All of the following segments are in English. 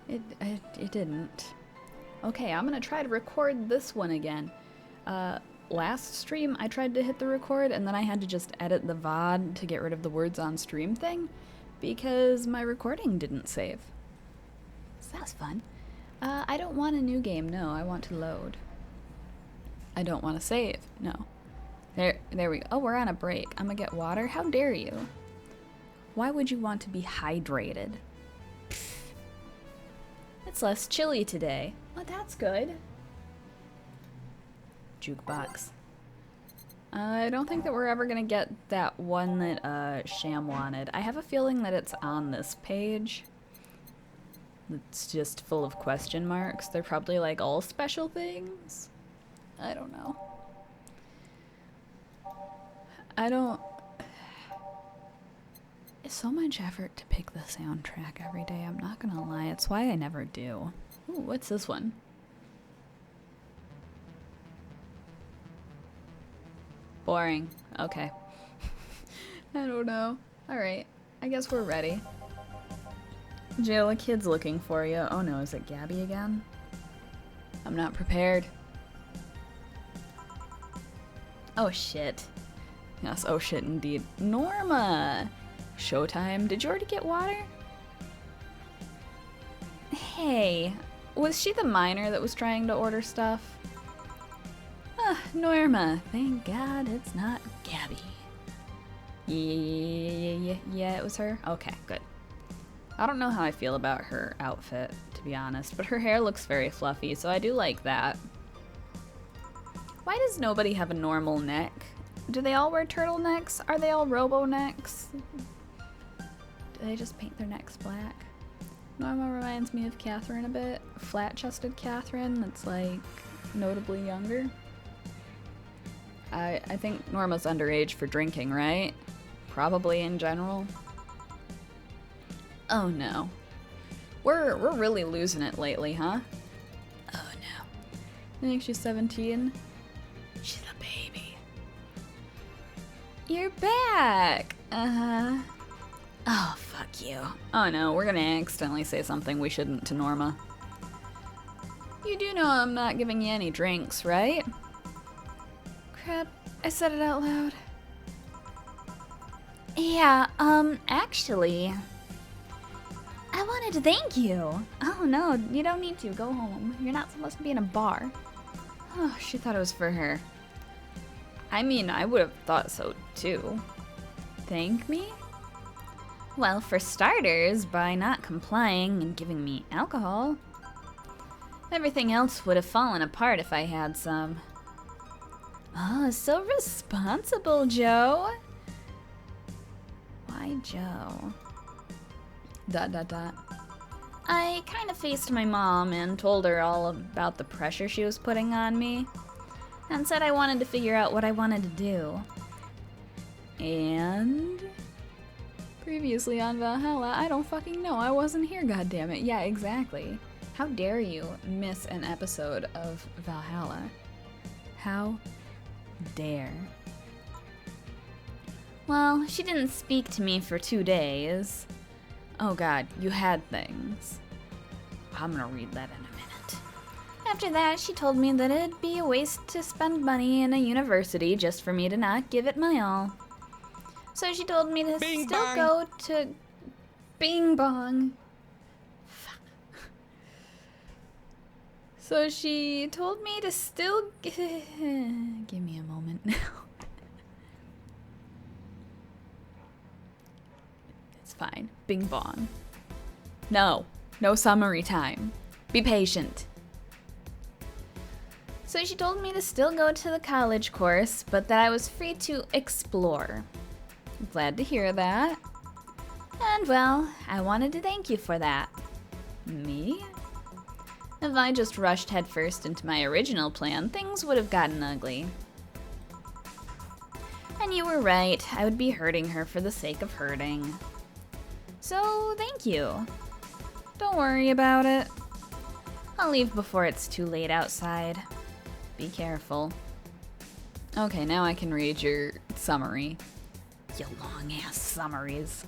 It didn't. Okay, I'm gonna try to record this one again. Last stream I tried to hit the record and then I had to just edit the VOD to get rid of the words on stream thing because my recording didn't save. So that's fun. I don't want a new game, no, I want to load. I don't want to save, no. There we go. Oh, we're on a break. I'm gonna get water. How dare you? Why would you want to be hydrated? Pfft. It's less chilly today. Well, that's good. Jukebox. I don't think that we're ever gonna get that one that Sham wanted. I have a feeling that it's on this page. It's just full of question marks. They're probably like all special things. I don't know. It's so much effort to pick the soundtrack every day, I'm not gonna lie. It's why I never do. Ooh, what's this one? Boring. Okay. I don't know. Alright, I guess we're ready. Jill, a kid's looking for you. Oh no, is it Gabby again? I'm not prepared. Oh shit. Yes, oh shit indeed. Norma! Showtime, did you already get water? Hey, was she the miner that was trying to order stuff? Ah, Norma, thank God it's not Gabby. Yeah, it was her? Okay, good. I don't know how I feel about her outfit, to be honest, but her hair looks very fluffy, so I do like that. Why does nobody have a normal neck? Do they all wear turtlenecks? Are they all robo necks? Do they just paint their necks black? Norma reminds me of Catherine a bit. Flat-chested Catherine that's like notably younger. I think Norma's underage for drinking, right? Probably in general. Oh no. We're really losing it lately, huh? Oh no. I think she's 17. She's a baby. You're back! Uh-huh. Oh, fuck you. Oh no, we're gonna accidentally say something we shouldn't to Norma. You do know I'm not giving you any drinks, right? Crap, I said it out loud. Yeah, actually, I wanted to thank you. Oh no, you don't need to. Go home. You're not supposed to be in a bar. Oh, she thought it was for her. I mean, I would have thought so too. Thank me? Well, for starters, by not complying and giving me alcohol. Everything else would have fallen apart if I had some. Oh, so responsible, Joe. Why Joe? ... I kind of faced my mom and told her all about the pressure she was putting on me, and said I wanted to figure out what I wanted to do. And previously on Valhalla, I don't fucking know. I wasn't here, goddammit. Yeah, exactly. How dare you miss an episode of Valhalla? How dare. Well, she didn't speak to me for 2 days. Oh god, you had things. I'm gonna read that in a minute. After that, she told me that it'd be a waste to spend money in a university just for me to not give it my all. So she told me to Bing still bong. go to... Bing bong. Fuck. So she told me to still... Give me a moment now. It's fine. Bing bong. No. No summary time. Be patient. So she told me to still go to the college course, but that I was free to explore. Glad to hear that. And well, I wanted to thank you for that. Me? If I just rushed headfirst into my original plan, things would have gotten ugly. And you were right, I would be hurting her for the sake of hurting. So, thank you. Don't worry about it. I'll leave before it's too late outside. Be careful. Okay, now I can read your summary. You long-ass summaries.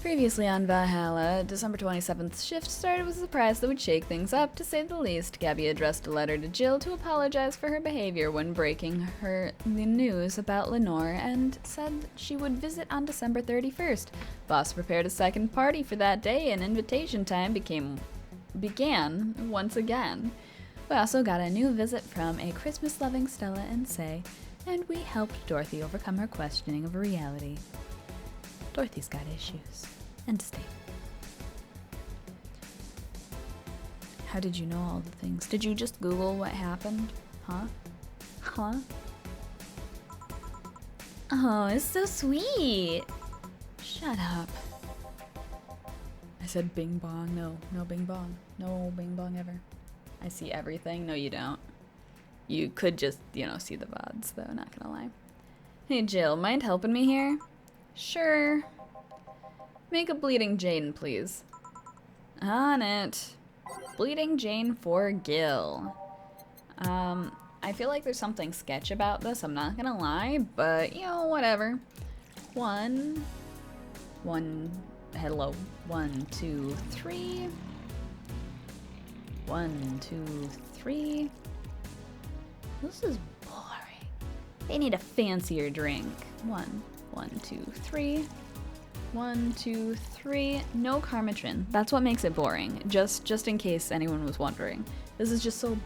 Previously on Valhalla, December 27th shift started with a surprise that would shake things up, to say the least. Gabby addressed a letter to Jill to apologize for her behavior when breaking her the news about Lenore and said she would visit on December 31st. Boss prepared a second party for that day and invitation time began once again. We also got a new visit from a Christmas-loving Stella and Say, and we helped Dorothy overcome her questioning of reality. Dorothy's got issues. End state. How did you know all the things? Did you just Google what happened? Huh? Huh? Oh, it's so sweet. Shut up. I said bing bong. No bing bong. No bing bong ever. I see everything. No, you don't. You could just, see the VODs, though, not gonna lie. Hey, Jill, mind helping me here? Sure. Make a Bleeding Jane, please. On it. Bleeding Jane for Gil. I feel like there's something sketch about this, I'm not gonna lie, but, whatever. Hello. 1, 2, 3. 1, 2, 3. This is boring. They need a fancier drink. 1, 2, 3. 1, 2, 3. No Carmitrin. That's what makes it boring. Just in case anyone was wondering. This is just so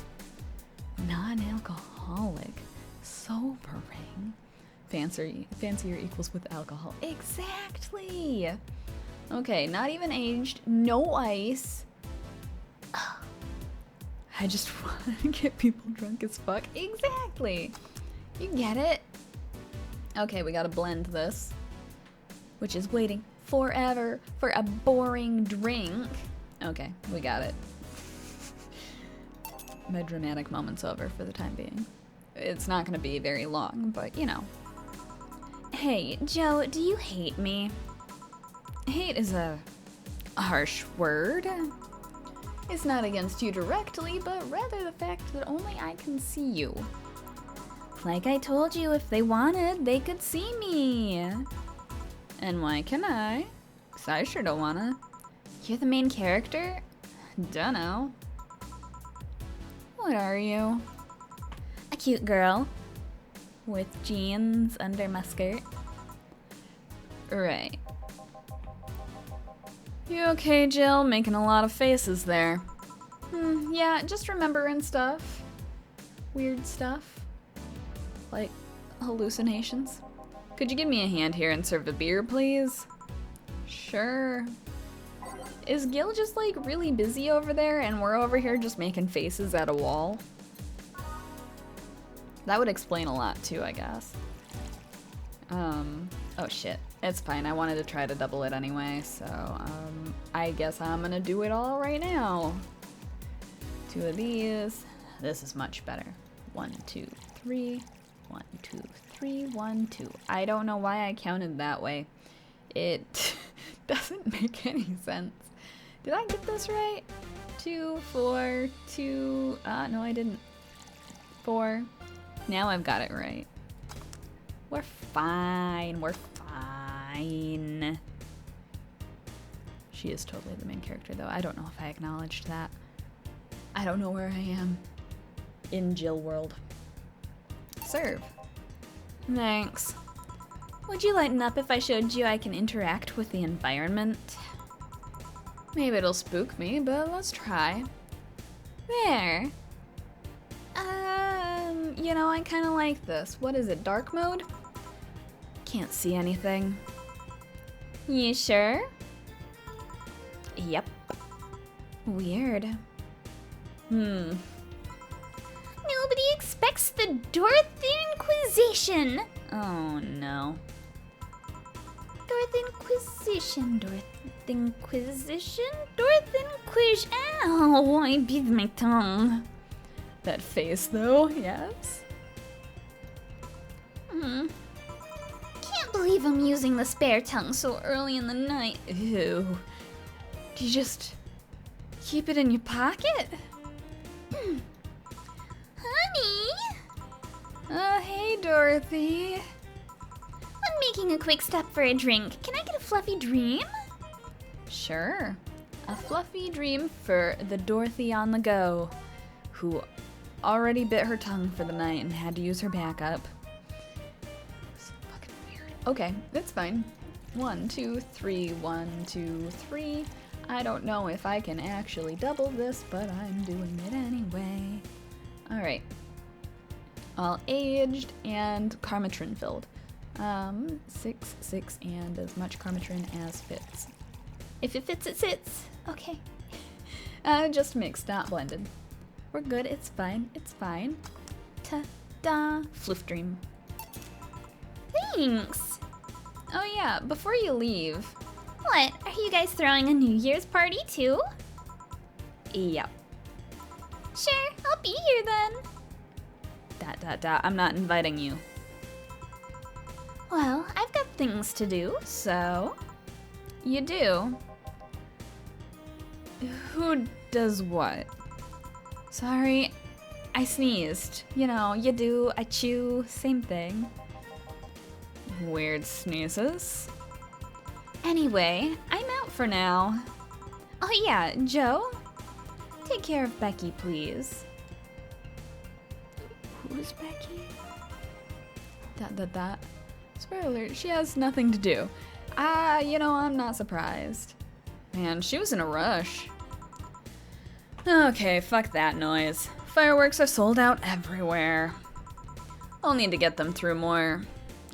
non-alcoholic. Sobering. Fancier equals with alcohol. Exactly! Okay, not even aged. No ice. I just want to get people drunk as fuck. Exactly! You get it? Okay, we gotta blend this, which is waiting forever for a boring drink. Okay, we got it. My dramatic moment's over for the time being. It's not gonna be very long, but Hey, Joe, do you hate me? Hate is a harsh word. It's not against you directly, but rather the fact that only I can see you. Like I told you, if they wanted, they could see me. And why can I? 'Cause I sure don't wanna. You're the main character? Dunno. What are you? A cute girl. With jeans under my skirt. Right. You okay, Jill? Making a lot of faces there. Yeah, just remembering stuff. Weird stuff. Like hallucinations. Could you give me a hand here and serve a beer, please? Sure. Is Gil just really busy over there and we're over here just making faces at a wall? That would explain a lot too, I guess. Oh shit. It's fine. I wanted to try to double it anyway, so I guess I'm gonna do it all right now. 2 of these. This is much better. 1, 2, 3. 1, 2, 3, 1, 2. I don't know why I counted that way. It doesn't make any sense. Did I get this right? 2, 4, 2. No, I didn't. 4. Now I've got it right. We're fine. We're fine. She is totally the main character, though. I don't know if I acknowledged that. I don't know where I am in Jill world. Serve. Thanks. Would you lighten up if I showed you I can interact with the environment? Maybe it'll spook me, but let's try. There. I kind of like this. What is it, dark mode? Can't see anything. You sure? Yep. Weird. Nobody expects the Dorothy Inquisition. Oh no. Dorothy Inquisition. Ow, I beat my tongue. That face though, yes. Can't believe I'm using the spare tongue so early in the night. Ew. Do you just keep it in your pocket? Honey? Hey, Dorothy. I'm making a quick stop for a drink. Can I get a fluffy dream? Sure. A fluffy dream for the Dorothy on the go, who already bit her tongue for the night and had to use her backup. So fucking weird. Okay, that's fine. 1, 2, 3, 1, 2, 3. I don't know if I can actually double this, but I'm doing it anyway. Alright. All aged and Karmatrin filled. 6, 6, and as much Karmatrin as fits. If it fits, it sits. Okay. Just mixed, not blended. We're good, it's fine, it's fine. Ta-da! Floof dream. Thanks! Oh yeah, before you leave. What, are you guys throwing a New Year's party too? Yep. Sure, I'll be here then. I'm not inviting you. Well, I've got things to do, so... You do? Who does what? Sorry, I sneezed. You know, you do, I chew, same thing. Weird sneezes. Anyway, I'm out for now. Oh yeah, Joe? Take care of Becky, please. Who's Becky? Spoiler alert, she has nothing to do. You know, I'm not surprised. Man, she was in a rush. Okay, fuck that noise. Fireworks are sold out everywhere. I'll need to get them through more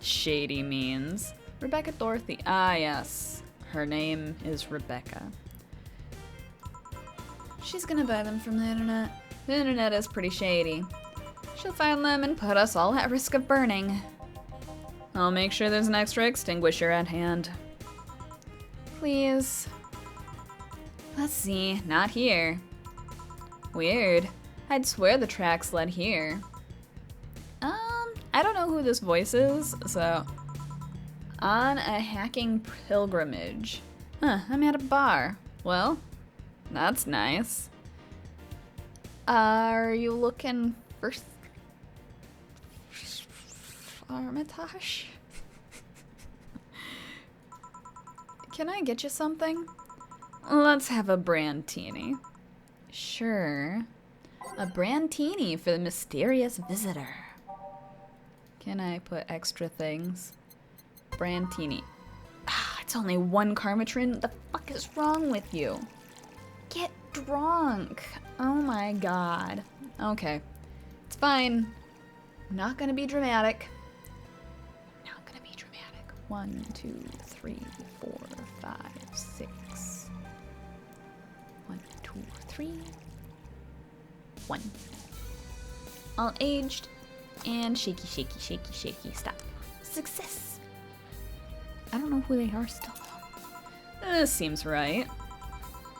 shady means. Rebecca Dorothy. Ah, yes. Her name is Rebecca. She's gonna buy them from the internet. The internet is pretty shady. She'll find them and put us all at risk of burning. I'll make sure there's an extra extinguisher at hand. Please. Let's see, not here. Weird. I'd swear the tracks led here. I don't know who this voice is, so... On a hacking pilgrimage. Huh, I'm at a bar. Well, that's nice. Are you looking for... Armitage? Can I get you something? Let's have a brandtini. Sure. A brandtini for the mysterious visitor. Can I put extra things? Brandtini. Ah, it's only 1 Karmatrin. The fuck is wrong with you? Get drunk. Oh my god. Okay. It's fine. I'm not gonna be dramatic. Not gonna be dramatic. 1, 2, 3, 4, 5, 6. 1, 2, 3. 1. All aged and shaky, shaky, shaky, shaky. Stop. Success. I don't know who they are still. This seems right.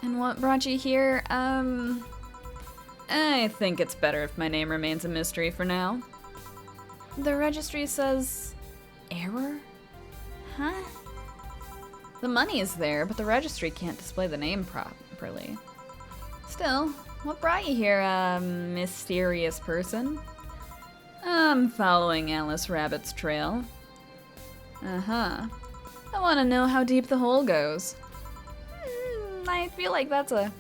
And what brought you here? I think it's better if my name remains a mystery for now. The registry says... error? Huh? The money is there, but the registry can't display the name properly. Still, what brought you here, mysterious person? I'm following Alice Rabbit's trail. Uh-huh. I want to know how deep the hole goes. I feel like that's a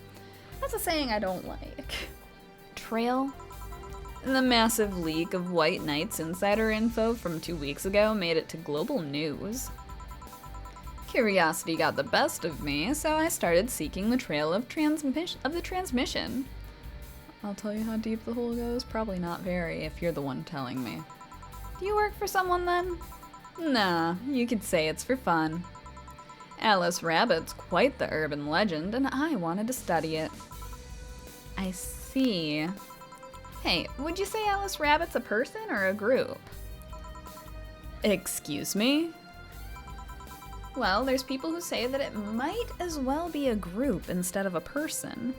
saying I don't like. Trail? The massive leak of White Knight's insider info from 2 weeks ago made it to global news. Curiosity got the best of me, so I started seeking the trail of the transmission. I'll tell you how deep the hole goes. Probably not very, if you're the one telling me. Do you work for someone then? Nah, you could say it's for fun. Alice Rabbit's quite the urban legend, and I wanted to study it. I see. Hey, would you say Alice Rabbit's a person or a group? Excuse me? Well, there's people who say that it might as well be a group instead of a person.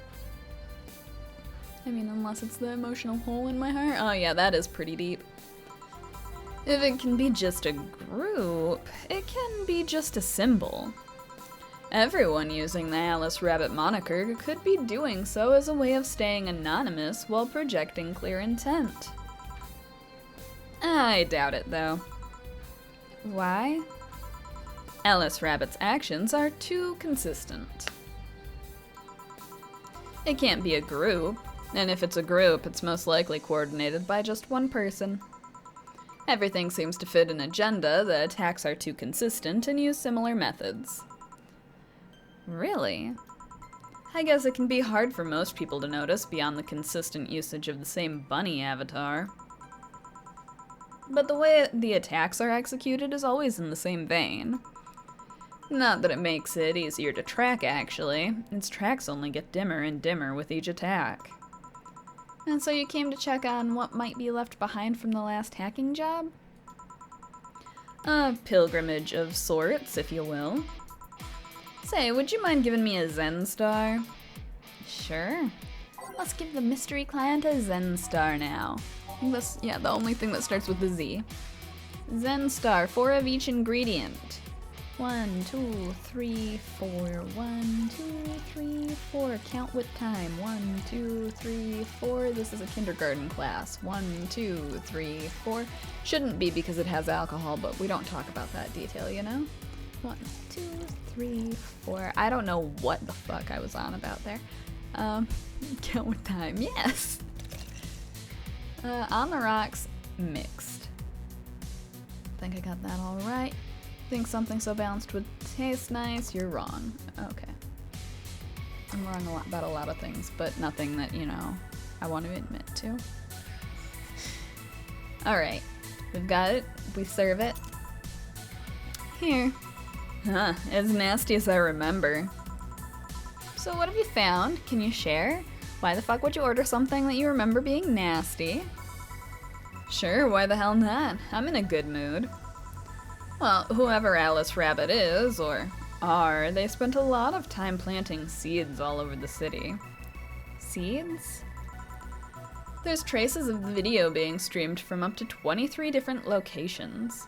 I mean, unless it's the emotional hole in my heart. Oh yeah, that is pretty deep. If it can be just a group, it can be just a symbol. Everyone using the Alice Rabbit moniker could be doing so as a way of staying anonymous while projecting clear intent. I doubt it, though. Why? Alice Rabbit's actions are too consistent. It can't be a group, and if it's a group, it's most likely coordinated by just one person. Everything seems to fit an agenda, the attacks are too consistent and use similar methods. Really? I guess it can be hard for most people to notice beyond the consistent usage of the same bunny avatar. But the way the attacks are executed is always in the same vein. Not that it makes it easier to track, actually. Its tracks only get dimmer and dimmer with each attack. And so you came to check on what might be left behind from the last hacking job? A pilgrimage of sorts, if you will. Say, would you mind giving me a Zen star? Sure. Let's give the mystery client a Zen star now. The only thing that starts with the Z. Zen star, 4 of each ingredient. 1, 2, 3, 4. 1, 2, 3, 4. Count with time. 1, 2, 3, 4. This is a kindergarten class. 1, 2, 3, 4. Shouldn't be because it has alcohol, but we don't talk about that detail, you know? 1, 2, 3, 4. I don't know what the fuck I was on about there. Count with time. Yes! On the rocks, mixed. Think I got that all right. Think something so balanced would taste nice. You're wrong. Okay. I'm wrong about a lot of things, but nothing that, I want to admit to. Alright. We've got it. We serve it. Here. Huh. As nasty as I remember. So what have you found? Can you share? Why the fuck would you order something that you remember being nasty? Sure, why the hell not? I'm in a good mood. Well, whoever Alice Rabbit is, or are, they spent a lot of time planting seeds all over the city. Seeds? There's traces of the video being streamed from up to 23 different locations.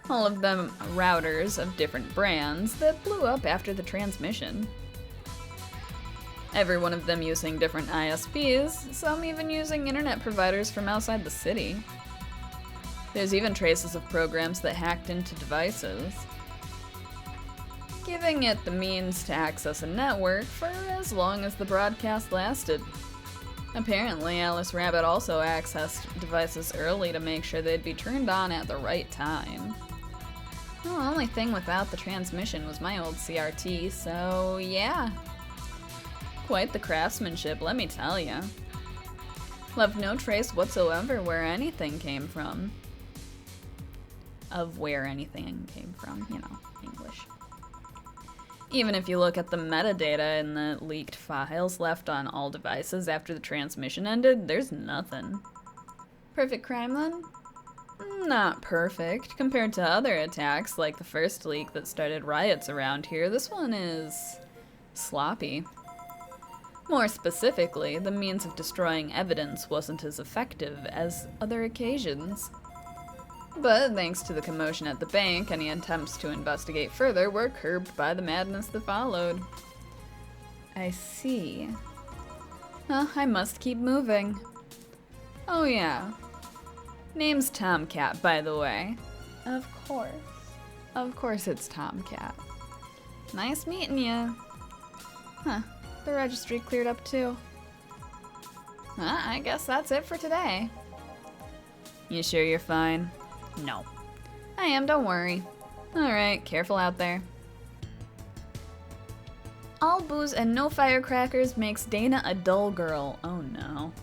All of them routers of different brands that blew up after the transmission. Every one of them using different ISPs, some even using internet providers from outside the city. There's even traces of programs that hacked into devices, giving it the means to access a network for as long as the broadcast lasted. Apparently, Alice Rabbit also accessed devices early to make sure they'd be turned on at the right time. The only thing without the transmission was my old CRT, so yeah. Quite the craftsmanship, let me tell ya. Left no trace whatsoever where anything came from. Of where anything came from, English. Even if you look at the metadata in the leaked files left on all devices after the transmission ended, there's nothing. Perfect crime then? Not perfect. Compared to other attacks like the first leak that started riots around here, this one is sloppy. More specifically, the means of destroying evidence wasn't as effective as other occasions. But thanks to the commotion at the bank, any attempts to investigate further were curbed by the madness that followed. I see. I must keep moving. Oh yeah. Name's Tomcat, by the way. Of course. Of course it's Tomcat. Nice meeting ya. Huh. The registry cleared up too. I guess that's it for today. You sure you're fine? No. I am, don't worry. Alright, careful out there. All booze and no firecrackers makes Dana a dull girl. Oh no.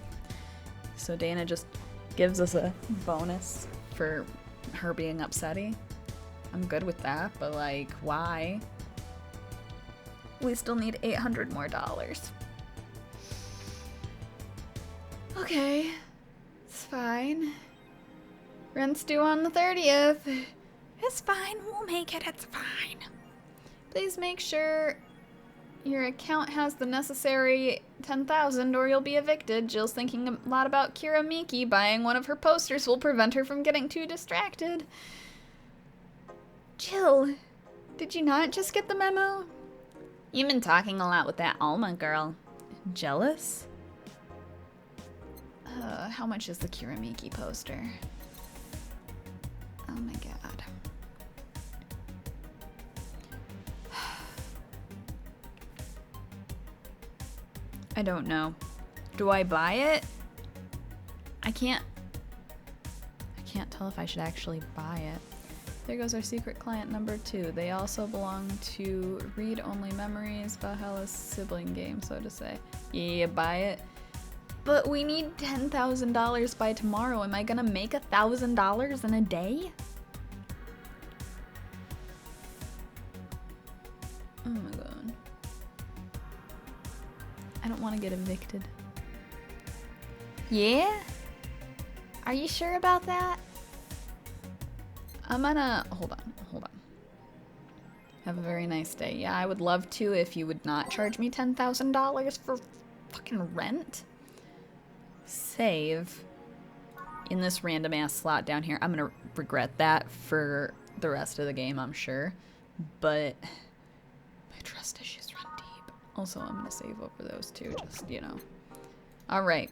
So Dana just gives us a bonus for her being upsetty. I'm good with that, but why? We still need $800 more. Okay, it's fine. Rent's due on the 30th. It's fine, we'll make it, it's fine. Please make sure your account has the necessary 10,000 or you'll be evicted. Jill's thinking a lot about Kira Miki. Buying one of her posters will prevent her from getting too distracted. Jill, did you not just get the memo? You've been talking a lot with that Alma girl. Jealous? How much is the Kira Miki poster? Oh my god. I don't know. Do I buy it? I can't tell if I should actually buy it. There goes our secret client number 2. They also belong to read-only memories, Valhalla's sibling game, so to say. Yeah, buy it. But we need $10,000 by tomorrow. Am I gonna make $1,000 in a day? Oh my god. I don't want to get evicted. Yeah? Are you sure about that? I'm gonna... Hold on. Have a very nice day. Yeah, I would love to if you would not charge me $10,000 for fucking rent. Save in this random ass slot down here. I'm gonna regret that for the rest of the game, I'm sure. But my trust issues run deep. Also, I'm gonna save over those two, just, you know. Alright.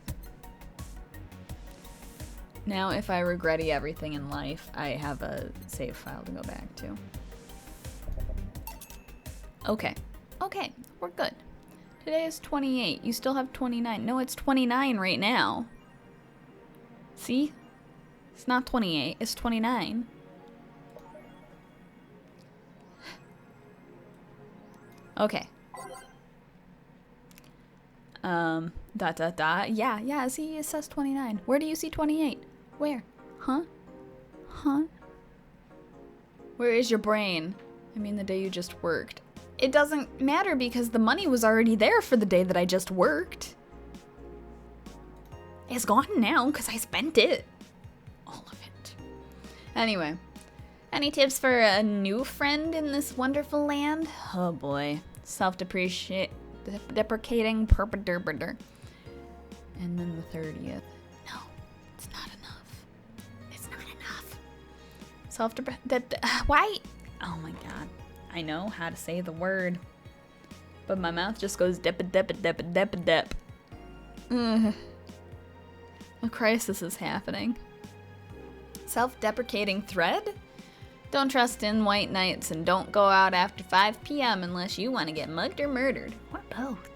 Now, if I regretty everything in life, I have a save file to go back to. Okay. Okay, we're good. Today is 28. You still have 29. No, it's 29 right now. See? It's not 28, it's 29. Okay. Yeah, see, it says 29. Where do you see 28? Where? Huh? Where is your brain? I mean, the day you just worked. It doesn't matter because the money was already there for the day that I just worked. It's gone now because I spent it. All of it. Anyway. Any tips for a new friend in this wonderful land? Oh boy. Self-deprecating perpetrator. And then the 30th. No, it's not enough. It's not enough. Why? Oh my god. I know how to say the word. But my mouth just goes dep. A crisis is happening. Self-deprecating thread? Don't trust in white knights and don't go out after 5 p.m. unless you want to get mugged or murdered. Or both.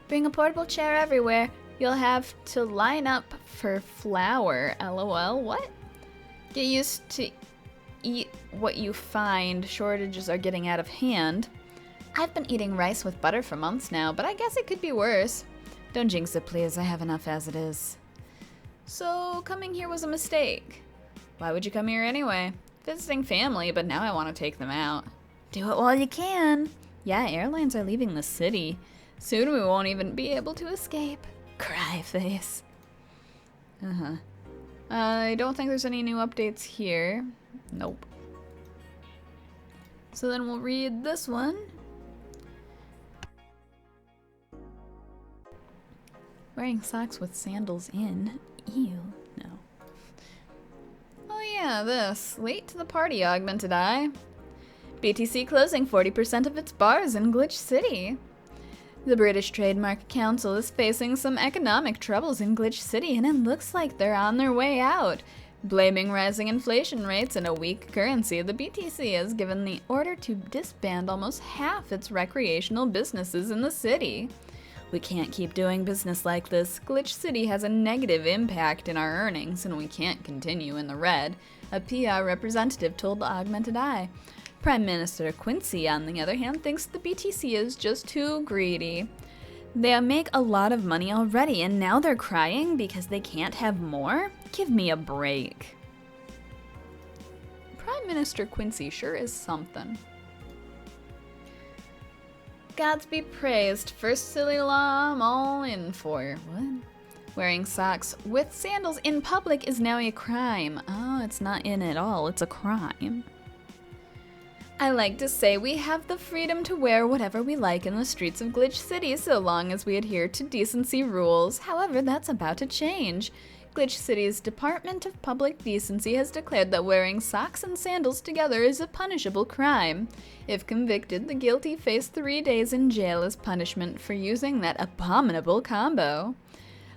Bring a portable chair everywhere. You'll have to line up for flour. LOL. What? Get used to eat what you find. Shortages are getting out of hand. I've been eating rice with butter for months now, but I guess it could be worse. Don't jinx it, please. I have enough as it is. So, coming here was a mistake. Why would you come here anyway? Visiting family, but now I want to take them out. Do it while you can. Yeah, airlines are leaving the city. Soon we won't even be able to escape. Cry face. I don't think there's any new updates here. Nope. So then we'll read this one. Wearing socks with sandals in. Ew. No. Oh yeah, this. Late to the party, Augmented Eye. BTC closing 40% of its bars in Glitch City. The British Trademark Council is facing some economic troubles in Glitch City, and it looks like they're on their way out. Blaming rising inflation rates and a weak currency, the BTC has given the order to disband almost half its recreational businesses in the city. We can't keep doing business like this. Glitch City has a negative impact in our earnings, and we can't continue in the red, a PR representative told Augmented Eye. Prime Minister Quincy, on the other hand, thinks the BTC is just too greedy. They make a lot of money already, and now they're crying because they can't have more? Give me a break. Prime Minister Quincy sure is something. Gods be praised. First silly law I'm all in for. What? Wearing socks with sandals in public is now a crime. Oh, it's not in at all. It's a crime. I like to say we have the freedom to wear whatever we like in the streets of Glitch City so long as we adhere to decency rules. However, that's about to change. Glitch City's Department of Public Decency has declared that wearing socks and sandals together is a punishable crime. If convicted, the guilty face 3 days in jail as punishment for using that abominable combo.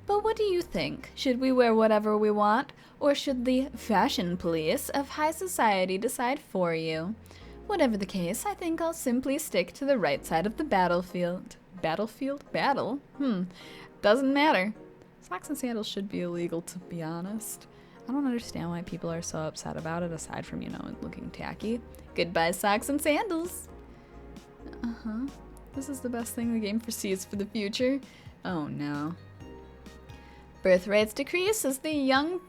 But what do you think? Should we wear whatever we want, or should the fashion police of high society decide for you? Whatever the case, I think I'll simply stick to the right side of the battlefield. Battlefield? Battle? Doesn't matter. Socks and sandals should be illegal, to be honest. I don't understand why people are so upset about it, aside from, looking tacky. Goodbye, socks and sandals. This is the best thing the game foresees for the future. Oh no. Birth rates decrease as the youth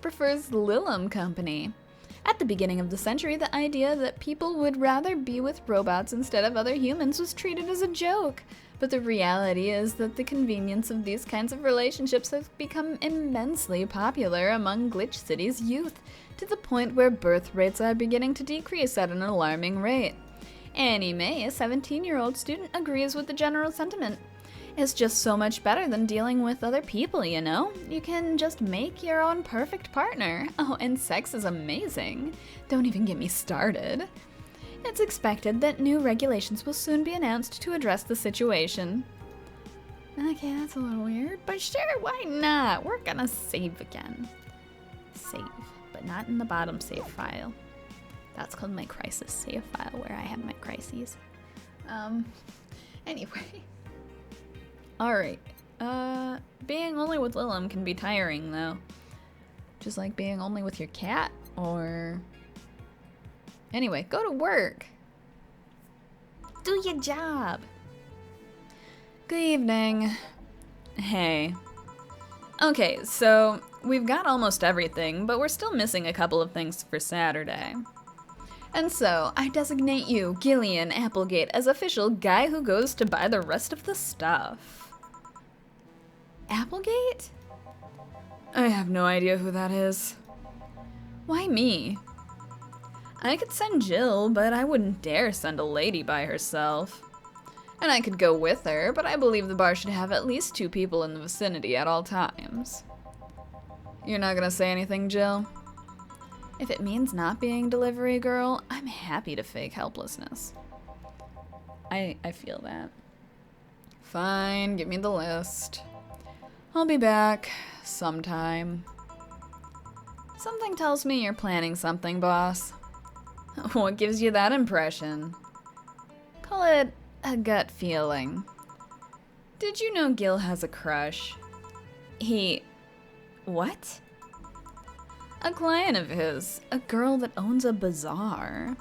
prefers Lilum company. At the beginning of the century, the idea that people would rather be with robots instead of other humans was treated as a joke. But the reality is that the convenience of these kinds of relationships has become immensely popular among Glitch City's youth, to the point where birth rates are beginning to decrease at an alarming rate. Annie May, a 17-year-old student, agrees with the general sentiment. It's just so much better than dealing with other people, you know? You can just make your own perfect partner. Oh, and sex is amazing. Don't even get me started. It's expected that new regulations will soon be announced to address the situation. Okay, that's a little weird, but sure, why not? We're gonna save again. Save, but not in the bottom save file. That's called my crisis save file, where I have my crises. Anyway. Alright, being only with Lilum can be tiring, though. Just like being only with your cat, or... Anyway, go to work. Do your job. Good evening. Hey. Okay, so we've got almost everything, but we're still missing a couple of things for Saturday. And so, I designate you, Gillian Applegate, as official guy who goes to buy the rest of the stuff. Applegate? I have no idea who that is. Why me? I could send Jill, but I wouldn't dare send a lady by herself. And I could go with her, but I believe the bar should have at least 2 people in the vicinity at all times. You're not gonna say anything, Jill? If it means not being delivery girl, I'm happy to fake helplessness. I feel that. Fine, give me the list. I'll be back sometime. Something tells me you're planning something, boss. What gives you that impression? Call it a gut feeling. Did you know Gil has a crush? What? A client of his, a girl that owns a bazaar.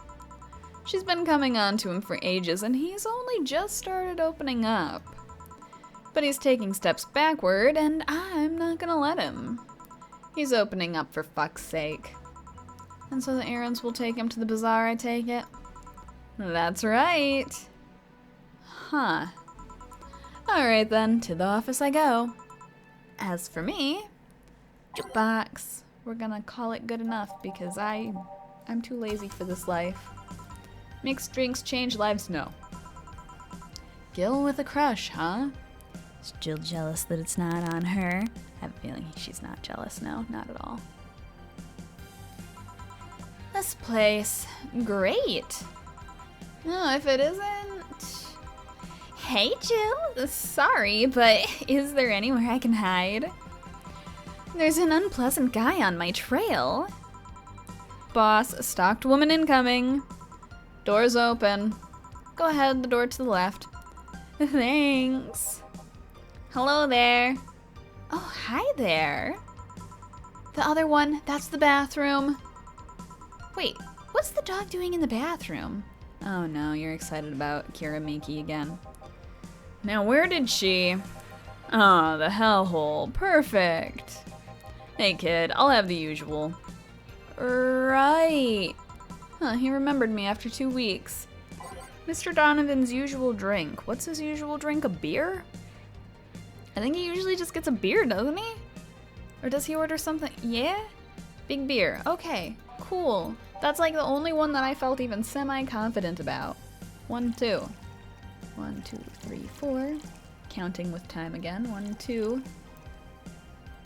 She's been coming on to him for ages, and he's only just started opening up. But he's taking steps backward, and I'm not gonna let him. He's opening up for fuck's sake. And so the errands will take him to the bazaar, I take it? That's right. Huh. Alright then, to the office I go. As for me, jukebox. We're gonna call it good enough because I'm too lazy for this life. Mixed drinks change lives? No. Gil with a crush, huh? Is Jill jealous that it's not on her? I have a feeling she's not jealous, no, not at all. This place, great. No, if it isn't... Hey, Jill, sorry, but is there anywhere I can hide? There's an unpleasant guy on my trail. Boss, stalked woman incoming. Door's open. Go ahead, the door to the left. Thanks. Hello there. Oh, hi there. The other one, that's the bathroom. Wait, what's the dog doing in the bathroom? Oh no, you're excited about Kira Miki again. Now where did she... Oh, the hellhole. Perfect. Hey kid, I'll have the usual. Right. Huh, he remembered me after 2 weeks. Mr. Donovan's usual drink. What's his usual drink, a beer? I think he usually just gets a beer, doesn't he? Or does he order something? Yeah? Big beer. Okay, cool. That's like the only one that I felt even semi-confident about. 1, 2. 1, 2, 3, 4. Counting with time again. 1, 2.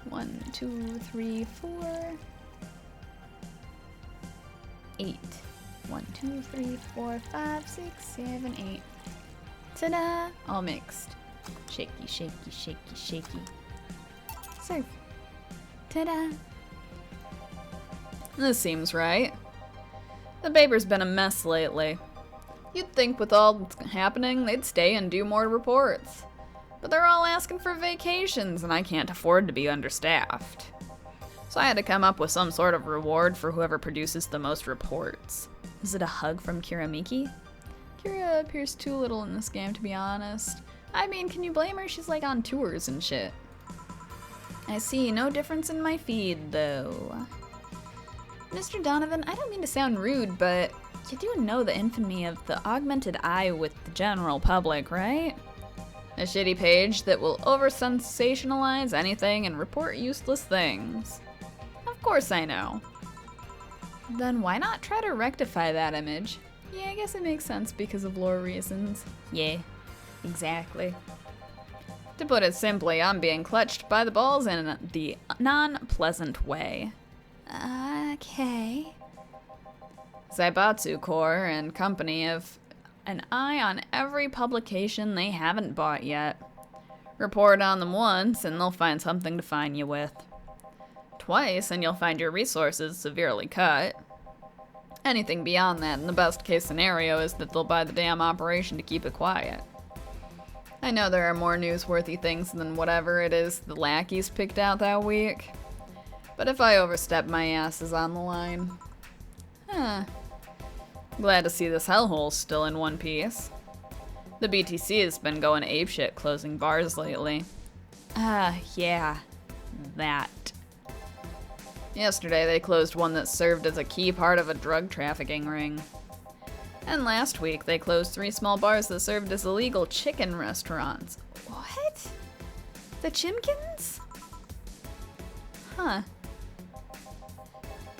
1, 2, 3, 4. 8. 1, 2, 3, 4, 5, 6, 7, 8. Ta-da! All mixed. Shaky, shaky, shaky, shaky. Serve. Ta-da! This seems right. The paper's been a mess lately. You'd think with all that's happening, they'd stay and do more reports. But they're all asking for vacations, and I can't afford to be understaffed. So I had to come up with some sort of reward for whoever produces the most reports. Is it a hug from Kiramiki? Kira appears too little in this game, to be honest. I mean, can you blame her? She's like on tours and shit. I see no difference in my feed, though. Mr. Donovan, I don't mean to sound rude, but you do know the infamy of the augmented eye with the general public, right? A shitty page that will over-sensationalize anything and report useless things. Of course I know. Then why not try to rectify that image? Yeah, I guess it makes sense because of lore reasons. Yeah, exactly. To put it simply, I'm being clutched by the balls in the non-pleasant way. Okay. Zaibatsu Corps and company have an eye on every publication they haven't bought yet. Report on them once and they'll find something to fine you with. Twice and you'll find your resources severely cut. Anything beyond that, in the best case scenario, is that they'll buy the damn operation to keep it quiet. I know there are more newsworthy things than whatever it is the lackeys picked out that week. But if I overstep, my ass is on the line. Glad to see this hellhole's still in one piece. The BTC has been going apeshit closing bars lately. Yeah. That. Yesterday they closed one that served as a key part of a drug trafficking ring. And last week they closed 3 small bars that served as illegal chicken restaurants. What? The Chimkins? Huh.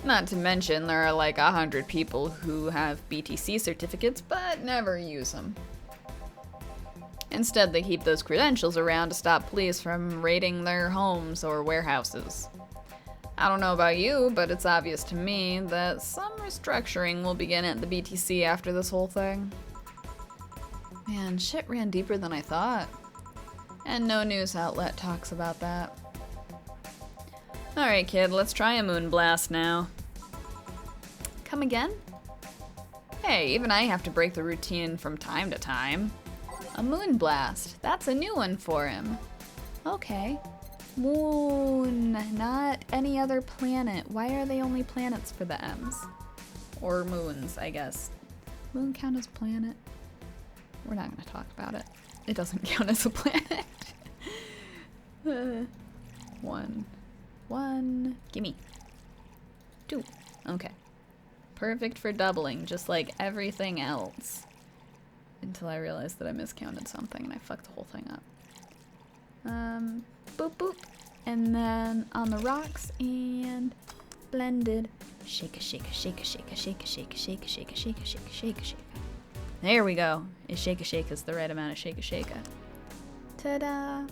Not to mention there are like 100 people who have BTC certificates but never use them. Instead, they keep those credentials around to stop police from raiding their homes or warehouses. I don't know about you, but it's obvious to me that some restructuring will begin at the BTC after this whole thing. Man, shit ran deeper than I thought. And no news outlet talks about that. Alright, kid, let's try a moonblast now. Come again? Hey, even I have to break the routine from time to time. A moonblast. That's a new one for him. Okay. Moon, not any other planet. Why are they only planets for the M's? Or moons, I guess. Moon count as a planet? We're not gonna talk about it. It doesn't count as a planet. One. Gimme. 2. Okay. Perfect for doubling, just like everything else. Until I realized that I miscounted something and I fucked the whole thing up. Boop boop. And then on the rocks and blended. Shake a shake a shake a shake a shake a shake a shake a shake a shake a shake a shake a shake. There we go. A shake a shake is the right amount of shake a shake. Ta-da!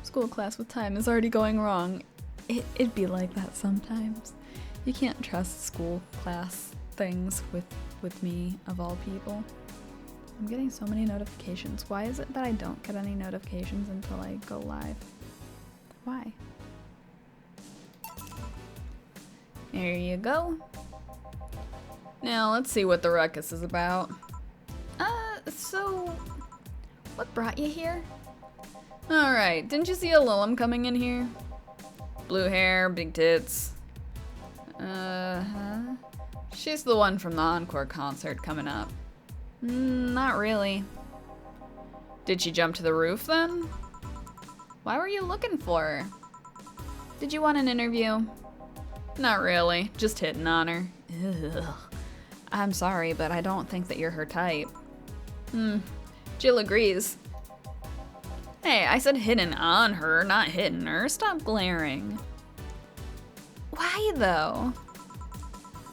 School class with time is already going wrong. It'd be like that sometimes. You can't trust school class things with me, of all people. I'm getting so many notifications. Why is it that I don't get any notifications until I go live? Why? There you go. Now let's see what the ruckus is about. So what brought you here? Alright, didn't you see a Lilum coming in here? Blue hair, big tits. She's the one from the Encore concert coming up. Not really. Did she jump to the roof then? Why were you looking for her? Did you want an interview? Not really, just hitting on her. Ugh. I'm sorry, but I don't think that you're her type. Jill agrees. Hey, I said hitting on her, not hitting her. Stop glaring. Why though?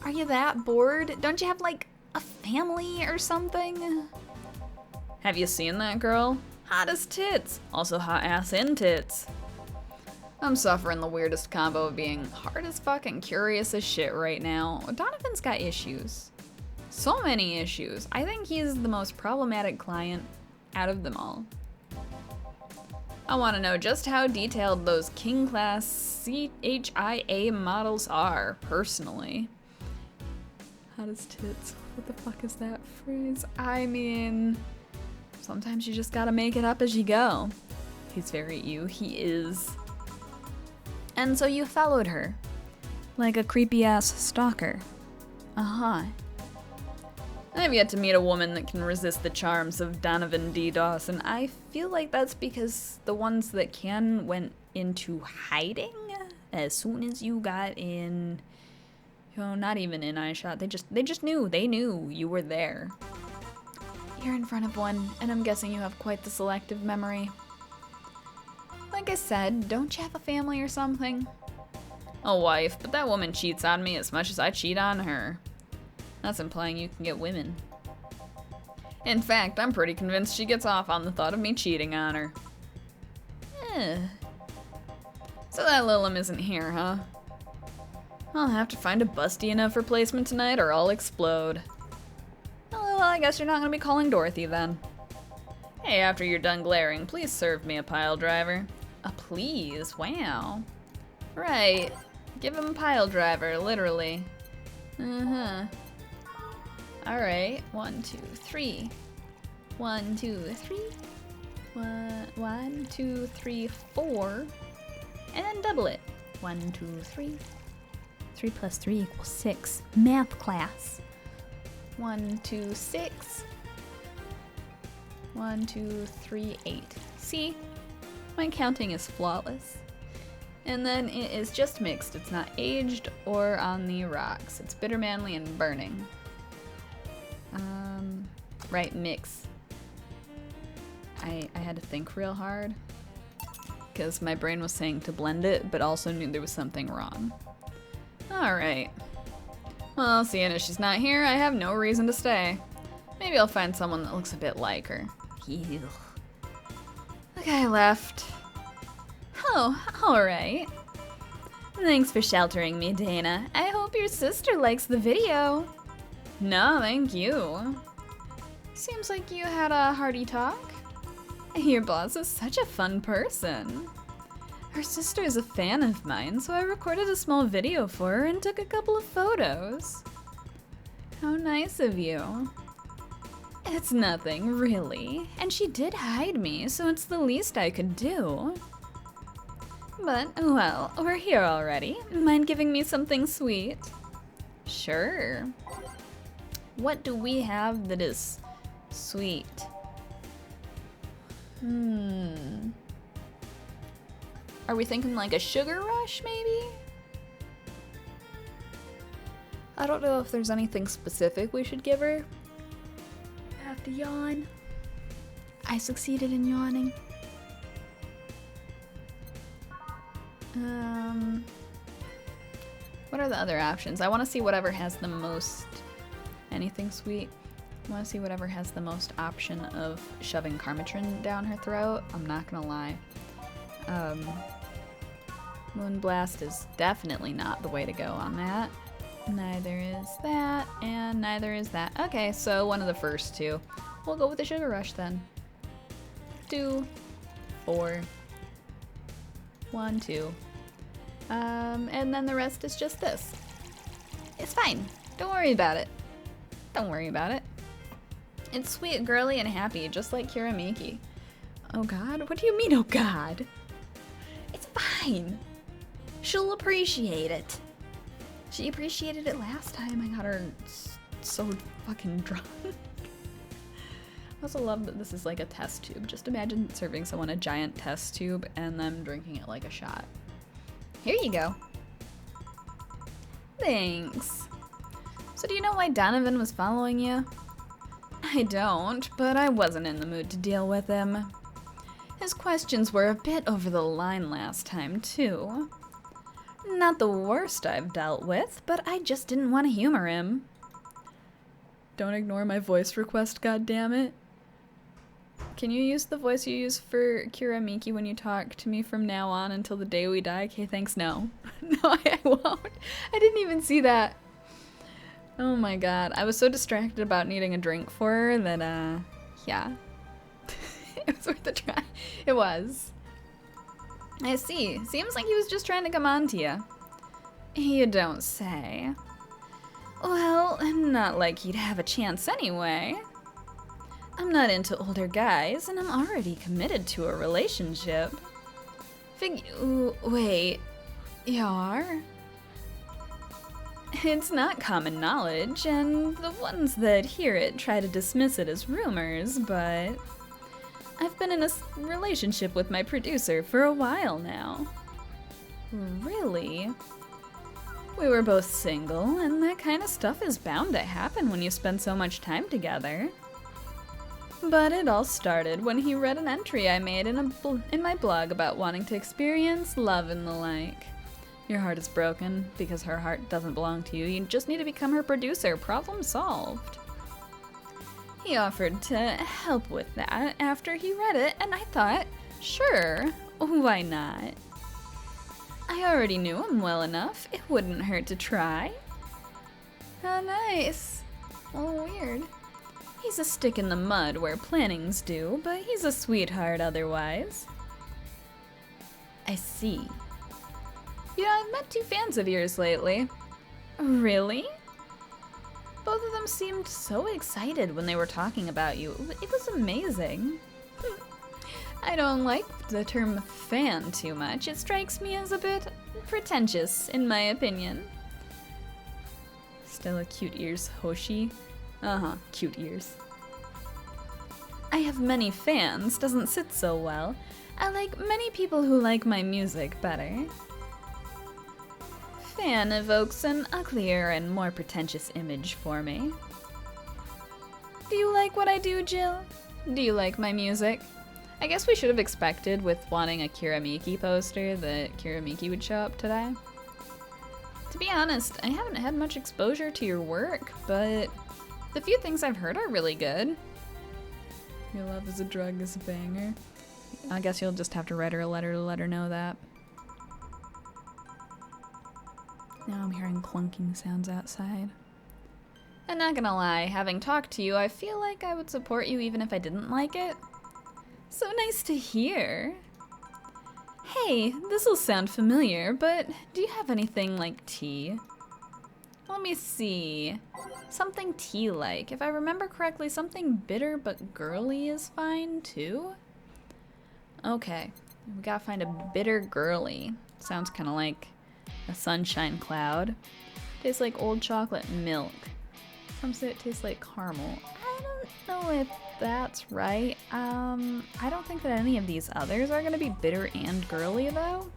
Are you that bored? Don't you have like a family or something? Have you seen that girl? Hot as tits. Also hot ass in tits. I'm suffering the weirdest combo of being hard as fuck and curious as shit right now. Donovan's got issues. So many issues. I think he's the most problematic client out of them all. I want to know just how detailed those King Class CHIA models are, personally. Hot as tits. What the fuck is that phrase? I mean, sometimes you just gotta make it up as you go. He's very you. He is. And so you followed her. Like a creepy-ass stalker. Uh-huh. I've yet to meet a woman that can resist the charms of Donovan D. Dawson. I feel like that's because the ones that can went into hiding as soon as you got in, you know, not even in eyeshot. They just knew. They knew you were there. You're in front of one, and I'm guessing you have quite the selective memory. Like I said, don't you have a family or something? A wife, but that woman cheats on me as much as I cheat on her. That's implying you can get women. In fact, I'm pretty convinced she gets off on the thought of me cheating on her. So that Lilim isn't here, huh? I'll have to find a busty enough replacement tonight or I'll explode. Oh, well, I guess you're not gonna be calling Dorothy then. Hey, after you're done glaring, please serve me a pile driver. A please? Wow. Right. Give him a pile driver, literally. Uh-huh. Alright, 1, 2, 3. 1, 2, 3. 1, 2, 3, 4. And then double it. 1, 2, 3. 3 plus 3 equals 6. Math class. 1, 2, 6. 1, 2, 3, 8. See? My counting is flawless. And then it is just mixed. It's not aged or on the rocks. It's bitter, manly, and burning. Right, mix. I had to think real hard because my brain was saying to blend it, but also knew there was something wrong. Alright. Well, seeing as she's not here, I have no reason to stay. Maybe I'll find someone that looks a bit like her. Ew. The guy left. Oh, alright. Thanks for sheltering me, Dana. I hope your sister likes the video. No, thank you. Seems like you had a hearty talk. Your boss is such a fun person. Her sister is a fan of mine, so I recorded a small video for her and took a couple of photos. How nice of you. It's nothing, really. And she did hide me, so it's the least I could do. But, well, we're here already. Mind giving me something sweet? Sure. What do we have that is sweet? Are we thinking like a sugar rush, maybe? I don't know if there's anything specific we should give her. I have to yawn. I succeeded in yawning. What are the other options? I want to see whatever has the most... Anything sweet? I want to see whatever has the most option of shoving Karmatrin down her throat. I'm not gonna lie. Moonblast is definitely not the way to go on that. Neither is that, and neither is that. Okay, so one of the first two. We'll go with the Sugar Rush then. 2, 4, 1, 2. And then the rest is just this. It's fine. Don't worry about it. Don't worry about it. It's sweet, girly, and happy, just like Kiramiki. Oh god? What do you mean, oh god? It's fine. She'll appreciate it. She appreciated it last time. I got her so fucking drunk. I also love that this is like a test tube. Just imagine serving someone a giant test tube and them drinking it like a shot. Here you go. Thanks. So do you know why Donovan was following you? I don't, but I wasn't in the mood to deal with him. His questions were a bit over the line last time, too. Not the worst I've dealt with, but I just didn't want to humor him. Don't ignore my voice request, goddammit. Can you use the voice you use for Kiramiki when you talk to me from now on until the day we die? Okay, thanks, no. No, I won't. I didn't even see that. Oh my god. I was so distracted about needing a drink for her that, yeah. It was worth a try. It was. I see. Seems like he was just trying to come on to you. You don't say. Well, not like he'd have a chance anyway. I'm not into older guys, and I'm already committed to a relationship. Wait, you are? It's not common knowledge, and the ones that hear it try to dismiss it as rumors, but I've been in a relationship with my producer for a while now. Really? We were both single, and that kind of stuff is bound to happen when you spend so much time together. But it all started when he read an entry I made in my blog about wanting to experience love and the like. Your heart is broken because her heart doesn't belong to you. You just need to become her producer. Problem solved. He offered to help with that after he read it, and I thought, sure, why not? I already knew him well enough. It wouldn't hurt to try. How nice. Oh, weird. He's a stick in the mud where planning's due, but he's a sweetheart otherwise. I see. You know, I've met 2 fans of yours lately. Really? Both of them seemed so excited when they were talking about you. It was amazing. I don't like the term fan too much. It strikes me as a bit pretentious, in my opinion. Stella cute ears Hoshi. Cute ears. I have many fans doesn't sit so well. I like many people who like my music better. Fan evokes an uglier and more pretentious image for me. Do you like what I do, Jill? Do you like my music? I guess we should have expected with wanting a Kiramiki poster that Kiramiki would show up today. To be honest, I haven't had much exposure to your work, but the few things I've heard are really good. Your love is a drug is a banger. I guess you'll just have to write her a letter to let her know that. Now I'm hearing clunking sounds outside. I'm not gonna lie, having talked to you, I feel like I would support you even if I didn't like it. So nice to hear. Hey, this'll sound familiar, but do you have anything like tea? Let me see. Something tea-like. If I remember correctly, something bitter but girly is fine too. Okay, we gotta find a bitter girly. Sounds kind of like a sunshine cloud. Tastes like old chocolate milk. Some say it tastes like caramel. I don't know if that's right. I don't think that any of these others are gonna be bitter and girly though.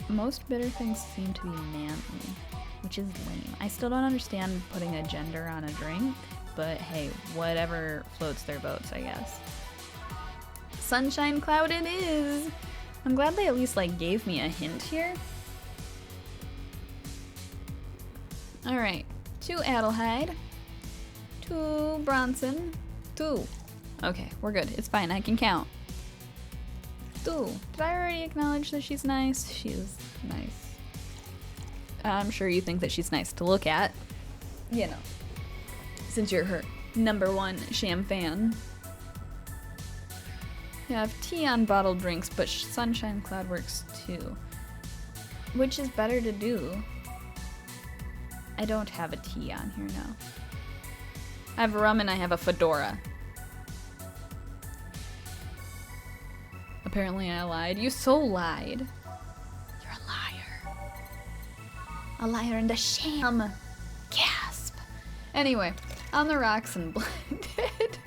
Most bitter things seem to be manly, which is lame. I still don't understand putting a gender on a drink, but hey, whatever floats their boats, I guess. Sunshine cloud it is! I'm glad they at least like gave me a hint here. Alright, 2 Adelheid, 2 Bronson, 2. Okay, we're good. It's fine, I can count. 2. Did I already acknowledge that she's nice? She is nice. I'm sure you think that she's nice to look at. You know, since you're her #1 sham fan. Yeah, I have tea on bottled drinks, but Sunshine Cloud works too. Which is better to do? I don't have a tea on here now. I have rum and I have a fedora. Apparently I lied. You so lied. You're a liar. A liar and a sham. Gasp. Anyway, on the rocks and blended.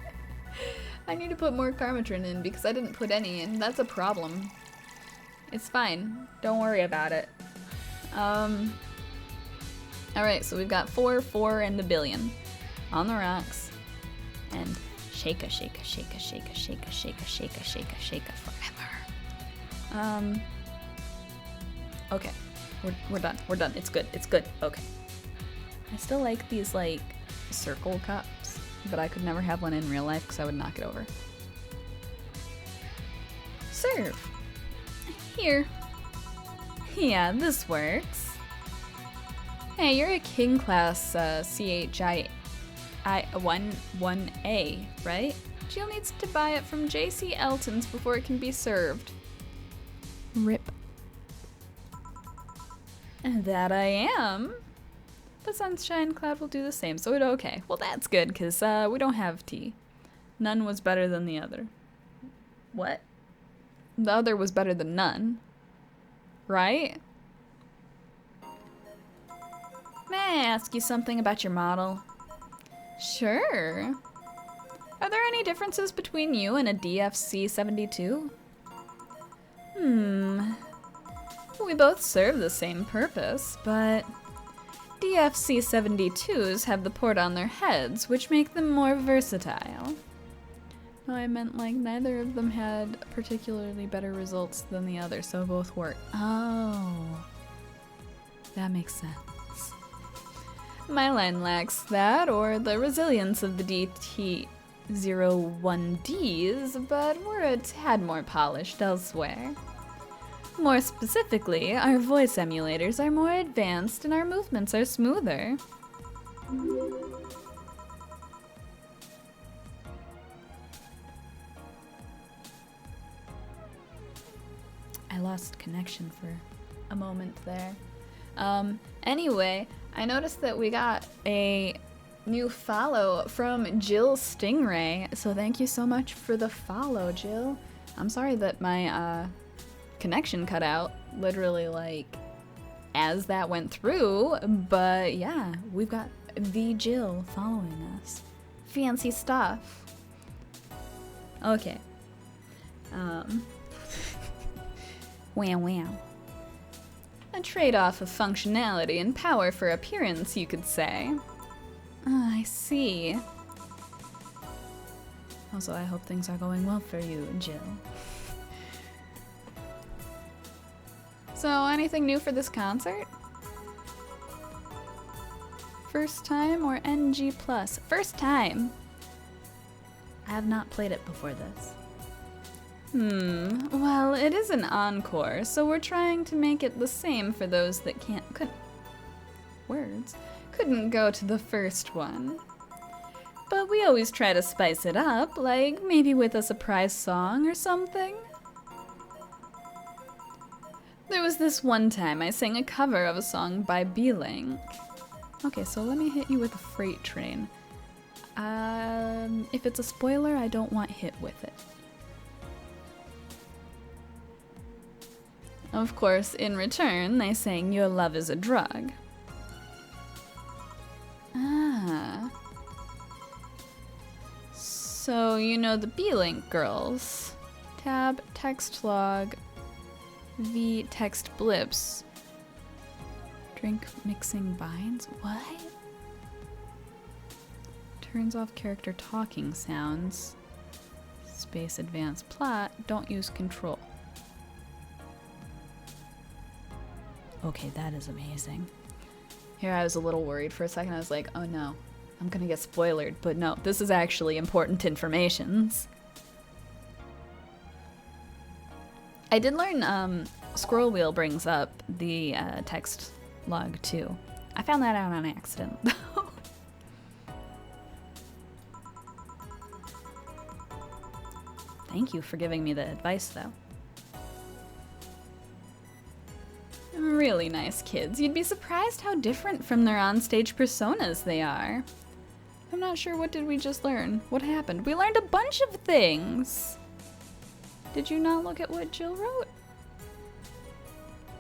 I need to put more Karmatrin in because I didn't put any in. That's a problem. It's fine. Don't worry about it. Alright, so we've got 4, 4, and a billion. On the rocks. And shake a, shake a, shake a, shake a, shake a, shake a, shake a, shake a, shake a forever. Okay. We're done. We're done. It's good. It's good. Okay. I still like these, like, circle cups, but I could never have one in real life because I would knock it over. Serve. Here. Yeah, this works. Hey, you're a King Class CHI 1A, right? Jill needs to buy it from JC Elton's before it can be served. Rip. That I am. The sunshine cloud will do the same, so okay. Well, that's good, because we don't have tea. None was better than the other. What? The other was better than none. Right? May I ask you something about your model? Sure. Are there any differences between you and a DFC-72? We both serve the same purpose, but DFC-72s have the port on their heads, which make them more versatile. No, I meant like neither of them had particularly better results than the other, so both work. Oh, that makes sense. My line lacks that or the resilience of the DT-01Ds, but we're a tad more polished elsewhere. More specifically, our voice emulators are more advanced and our movements are smoother. I lost connection for a moment there. Anyway, I noticed that we got a new follow from Jill Stingray, so thank you so much for the follow, Jill. I'm sorry that my connection cut out literally like as that went through, but yeah, we've got the Jill following us. Fancy stuff. Okay. Wow. A trade-off of functionality and power for appearance, you could say. Ah, I see. Also, I hope things are going well for you, Jill. So, anything new for this concert? First time or NG+? First time! I have not played it before this. Well, it is an encore, so we're trying to make it the same for those that couldn't go to the first one. But we always try to spice it up, like maybe with a surprise song or something. There was this one time I sang a cover of a song by B-Link. Okay, so let me hit you with a freight train. If it's a spoiler, I don't want hit with it. Of course, in return, they sang Your Love is a Drug. Ah. So, you know the B-Link girls. Tab, text log, V, text blips. Drink mixing binds? What? Turns off character talking sounds. Space advanced plot, don't use control. Okay, that is amazing. Here I was a little worried for a second. I was like, oh no, I'm gonna get spoilered. But no, this is actually important information. I did learn scroll wheel brings up the text log too. I found that out on accident. Thank you for giving me the advice though. Really nice kids. You'd be surprised how different from their onstage personas they are. I'm not sure, what did we just learn? What happened? We learned a bunch of things. Did you not look at what Jill wrote?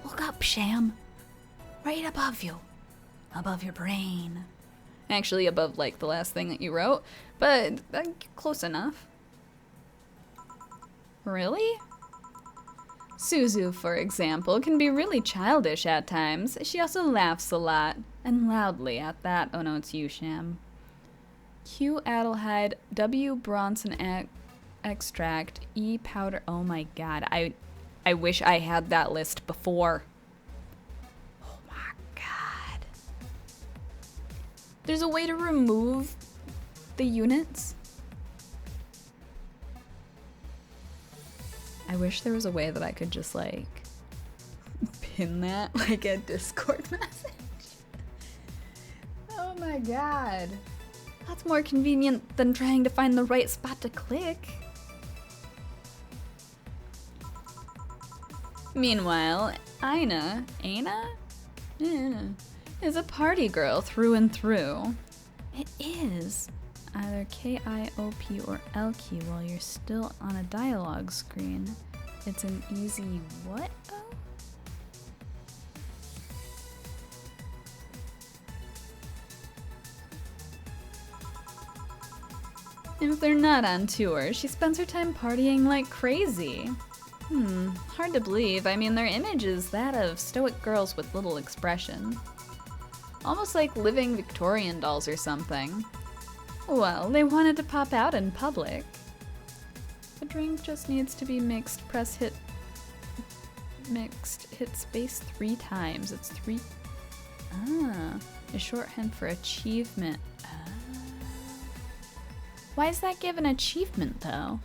Look up, Sham. Right above you. Above your brain. Actually, above like the last thing that you wrote, but close enough. Really? Suzu, for example, can be really childish at times. She also laughs a lot, and loudly at that. Oh no, it's you, Sham. Q Adelhyde, W Bronson extract, E powder. Oh my god, I wish I had that list before. Oh my god. There's a way to remove the units? I wish there was a way that I could just like pin that like a Discord message. Oh my god. That's more convenient than trying to find the right spot to click. Meanwhile, Aina is a party girl through and through. It is. Either K-I-O-P or L-key while you're still on a dialogue screen. It's an easy what? Oh? If they're not on tour, she spends her time partying like crazy. Hard to believe. I mean, their image is that of stoic girls with little expression. Almost like living Victorian dolls or something. Well, they wanted to pop out in public. The drink just needs to be mixed, hit space 3 times. It's 3. A shorthand for achievement. Why is that given achievement, though?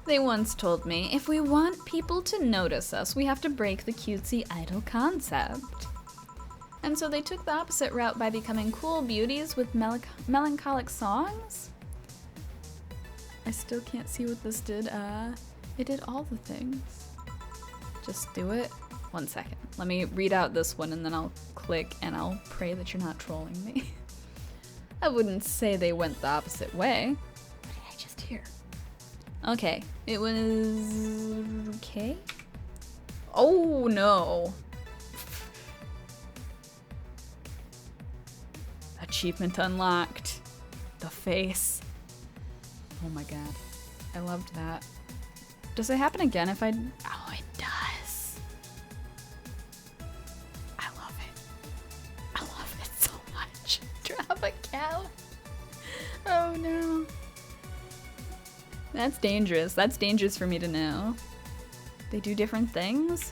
They once told me, if we want people to notice us, we have to break the cutesy idol concept. And so they took the opposite route by becoming cool beauties with melancholic songs? I still can't see what this did. It did all the things. Just do it. 1 second. Let me read out this one and then I'll click and I'll pray that you're not trolling me. I wouldn't say they went the opposite way. What did I just hear? Okay, it was... okay? Oh no! Achievement unlocked. The face. Oh my god. I loved that. Does it happen again if I... oh, it does. I love it. I love it so much. Drop a cow. Oh no. That's dangerous. That's dangerous for me to know. They do different things?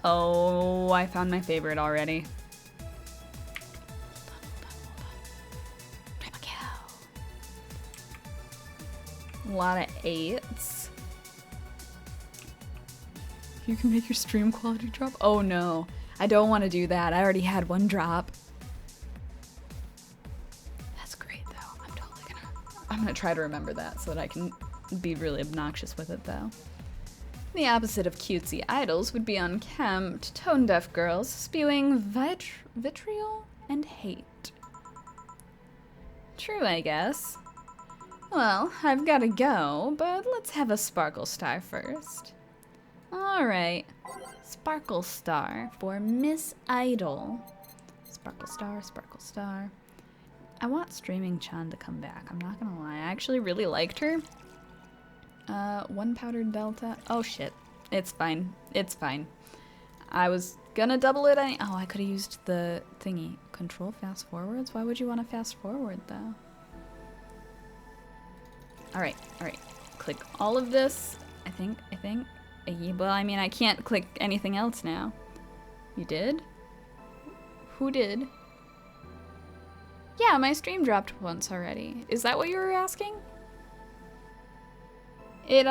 Oh, I found my favorite already. Drop a cow. A lot of 8s. You can make your stream quality drop? Oh no. I don't want to do that. I already had 1 drop. That's great though. I'm gonna try to remember that so that I can be really obnoxious with it though. The opposite of cutesy idols would be unkempt, tone-deaf girls spewing vitriol and hate. True, I guess. Well, I've gotta go, but let's have a Sparkle Star first. Alright. Sparkle Star for Miss Idol. Sparkle Star, Sparkle Star. I want Streaming Chan to come back, I'm not gonna lie. I actually really liked her. 1 powdered delta. Oh shit. It's fine. It's fine. I was gonna double it. Oh, I could have used the thingy. Control fast forwards? Why would you want to fast forward though? Alright, alright. Click all of this. I think. Well, I mean, I can't click anything else now. You did? Who did? Yeah, my stream dropped once already. Is that what you were asking? It,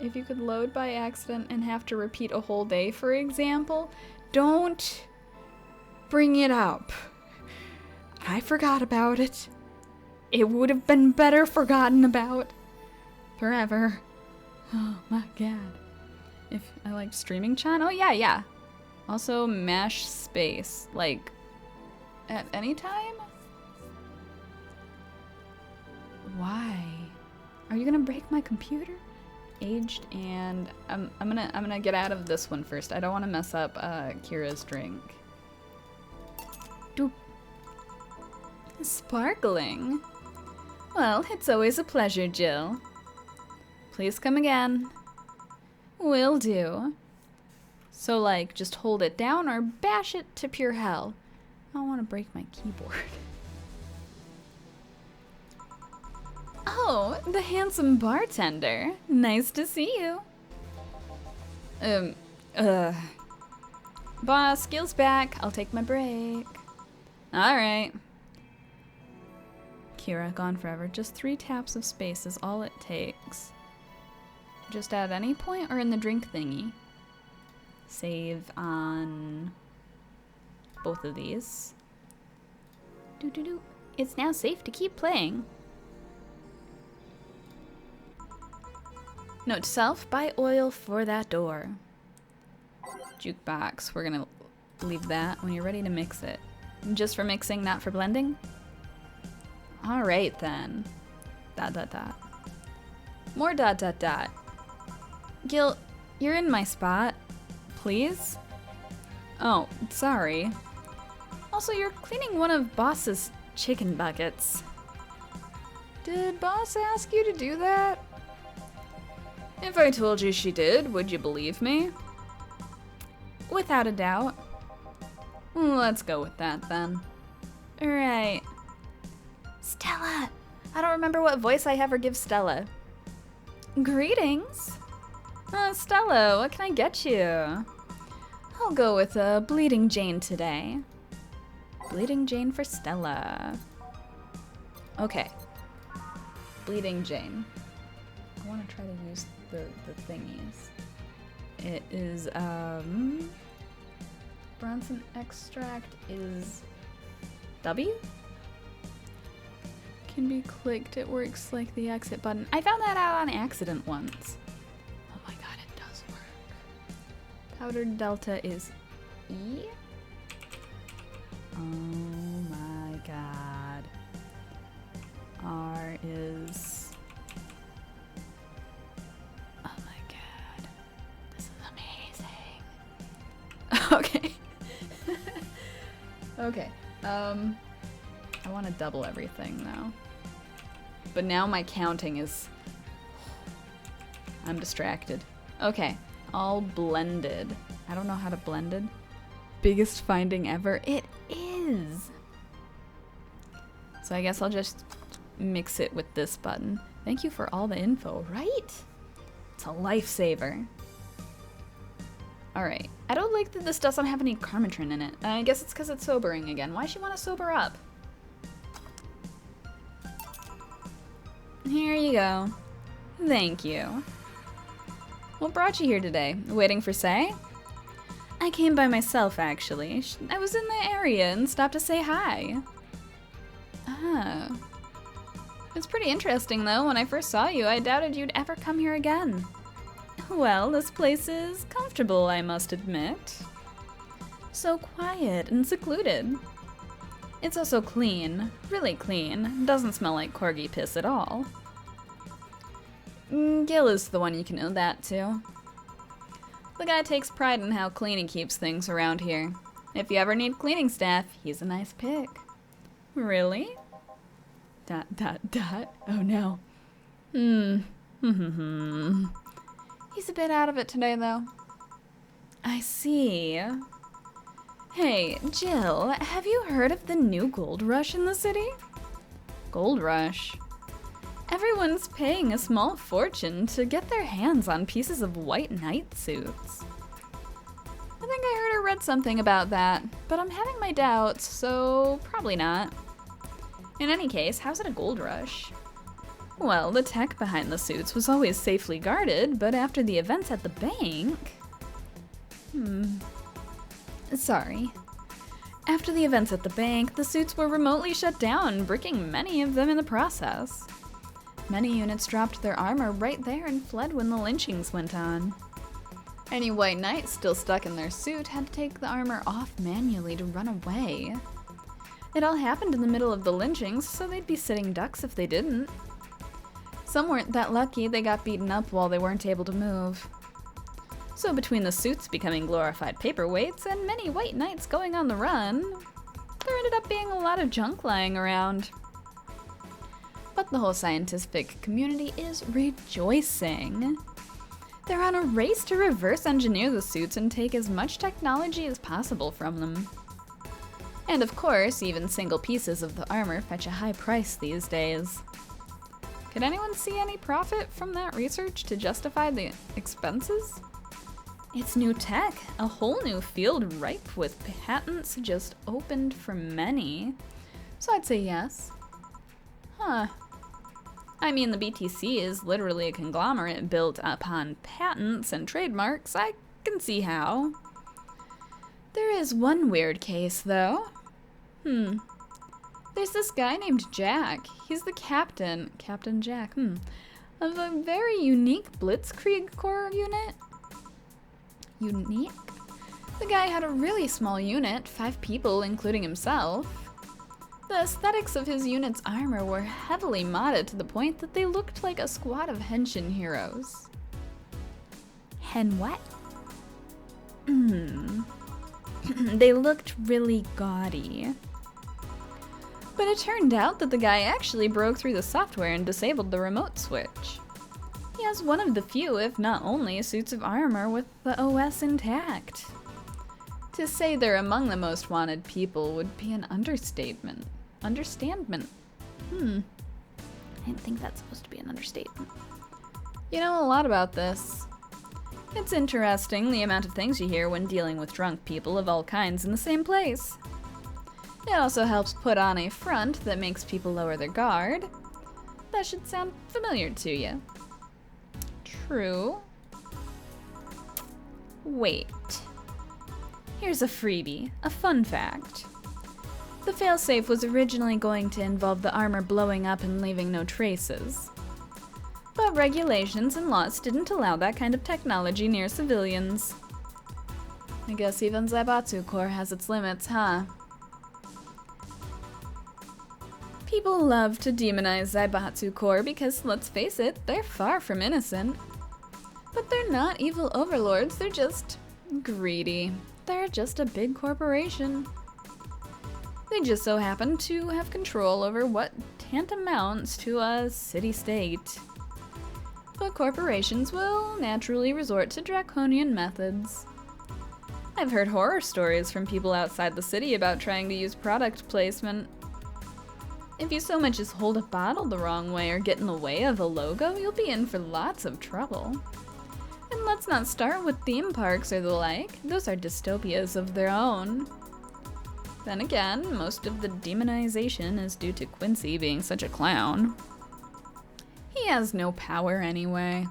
if you could load by accident and have to repeat a whole day, for example, don't bring it up. I forgot about it. It would have been better forgotten about. Forever. Oh my god. If I liked Streaming Chan? Oh yeah, yeah. Also, mash space. Like, at any time? Why? Are you gonna break my computer? Aged and I'm gonna get out of this one first. I don't want to mess up Kira's drink. Doop. Sparkling. Well, it's always a pleasure, Jill. Please come again. Will do. So like, just hold it down or bash it to pure hell. I don't want to break my keyboard. Oh, the handsome bartender. Nice to see you. Boss, skills back. I'll take my break. Alright. Kira, gone forever. Just 3 taps of space is all it takes. Just at any point or in the drink thingy? Save on both of these. Doo-doo-doo. It's now safe to keep playing. Note to self, buy oil for that door. Jukebox, we're gonna leave that when you're ready to mix it. Just for mixing, not for blending? Alright then. ... More ... Gil, you're in my spot. Please? Oh, sorry. Also, you're cleaning one of Boss's chicken buckets. Did Boss ask you to do that? If I told you she did, would you believe me? Without a doubt. Let's go with that then. Alright. Stella! I don't remember what voice I have her give Stella. Greetings! Stella, what can I get you? I'll go with a Bleeding Jane today. Bleeding Jane for Stella. Okay. Bleeding Jane. I want to try to use the thingies. It is, Bronson extract is W? Can be clicked, it works like the exit button. I found that out on accident once. Oh my god, it does work. Powdered delta is E? Oh my god. R is... Oh my god. This is amazing. Okay. Okay. I want to double everything now. But now my counting is... I'm distracted. Okay. All blended. I don't know how to blend it. Biggest finding ever. It is! So I guess I'll just mix it with this button. Thank you for all the info, right? It's a lifesaver. Alright. I don't like that this doesn't have any Carmitrin in it. I guess it's because it's sobering again. Why does she want to sober up? Here you go. Thank you. What brought you here today? Waiting for Say? I came by myself, actually. I was in the area and stopped to say hi. Ah. It's pretty interesting, though. When I first saw you, I doubted you'd ever come here again. Well, this place is comfortable, I must admit. So quiet and secluded. It's also clean. Really clean. Doesn't smell like corgi piss at all. Gil is the one you can owe that to. The guy takes pride in how clean he keeps things around here. If you ever need cleaning staff, he's a nice pick. Really? ... Oh no. He's a bit out of it today, though. I see. Hey, Jill, have you heard of the new gold rush in the city? Gold rush? Everyone's paying a small fortune to get their hands on pieces of white knight suits. I think I heard or read something about that, but I'm having my doubts, so probably not. In any case, how's it a gold rush? Well, the tech behind the suits was always safely guarded, but after the events at the bank... Sorry. After the events at the bank, the suits were remotely shut down, bricking many of them in the process. Many units dropped their armor right there and fled when the lynchings went on. Any white knights still stuck in their suit had to take the armor off manually to run away. It all happened in the middle of the lynchings, so they'd be sitting ducks if they didn't. Some weren't that lucky, they got beaten up while they weren't able to move. So between the suits becoming glorified paperweights and many white knights going on the run, there ended up being a lot of junk lying around. But the whole scientific community is rejoicing. They're on a race to reverse engineer the suits and take as much technology as possible from them. And of course, even single pieces of the armor fetch a high price these days. Could anyone see any profit from that research to justify the expenses? It's new tech, a whole new field ripe with patents just opened for many. So I'd say yes. Huh. I mean, the BTC is literally a conglomerate built upon patents and trademarks. I can see how. There is one weird case, though. There's this guy named Jack. He's the captain, Captain Jack, of a very unique Blitzkrieg Corps unit. Unique? The guy had a really small unit, 5 people including himself. The aesthetics of his unit's armor were heavily modded to the point that they looked like a squad of henshin heroes. Hen what? They looked really gaudy. But it turned out that the guy actually broke through the software and disabled the remote switch. He has one of the few, if not only, suits of armor with the OS intact. To say they're among the most wanted people would be an understatement. Understandment. I didn't think that's supposed to be an understatement. You know a lot about this. It's interesting the amount of things you hear when dealing with drunk people of all kinds in the same place. It also helps put on a front that makes people lower their guard. That should sound familiar to you. True. Wait. Here's a freebie, a fun fact. The failsafe was originally going to involve the armor blowing up and leaving no traces. But regulations and laws didn't allow that kind of technology near civilians. I guess even Zaibatsu Corps has its limits, huh? People love to demonize Zaibatsu Corps because, let's face it, they're far from innocent. But they're not evil overlords, they're just greedy. They're just a big corporation. They just so happen to have control over what tantamounts to a city-state. But corporations will naturally resort to draconian methods. I've heard horror stories from people outside the city about trying to use product placement. If you so much as hold a bottle the wrong way or get in the way of a logo, you'll be in for lots of trouble. And let's not start with theme parks or the like. Those are dystopias of their own. Then again, most of the demonization is due to Quincy being such a clown. He has no power anyway.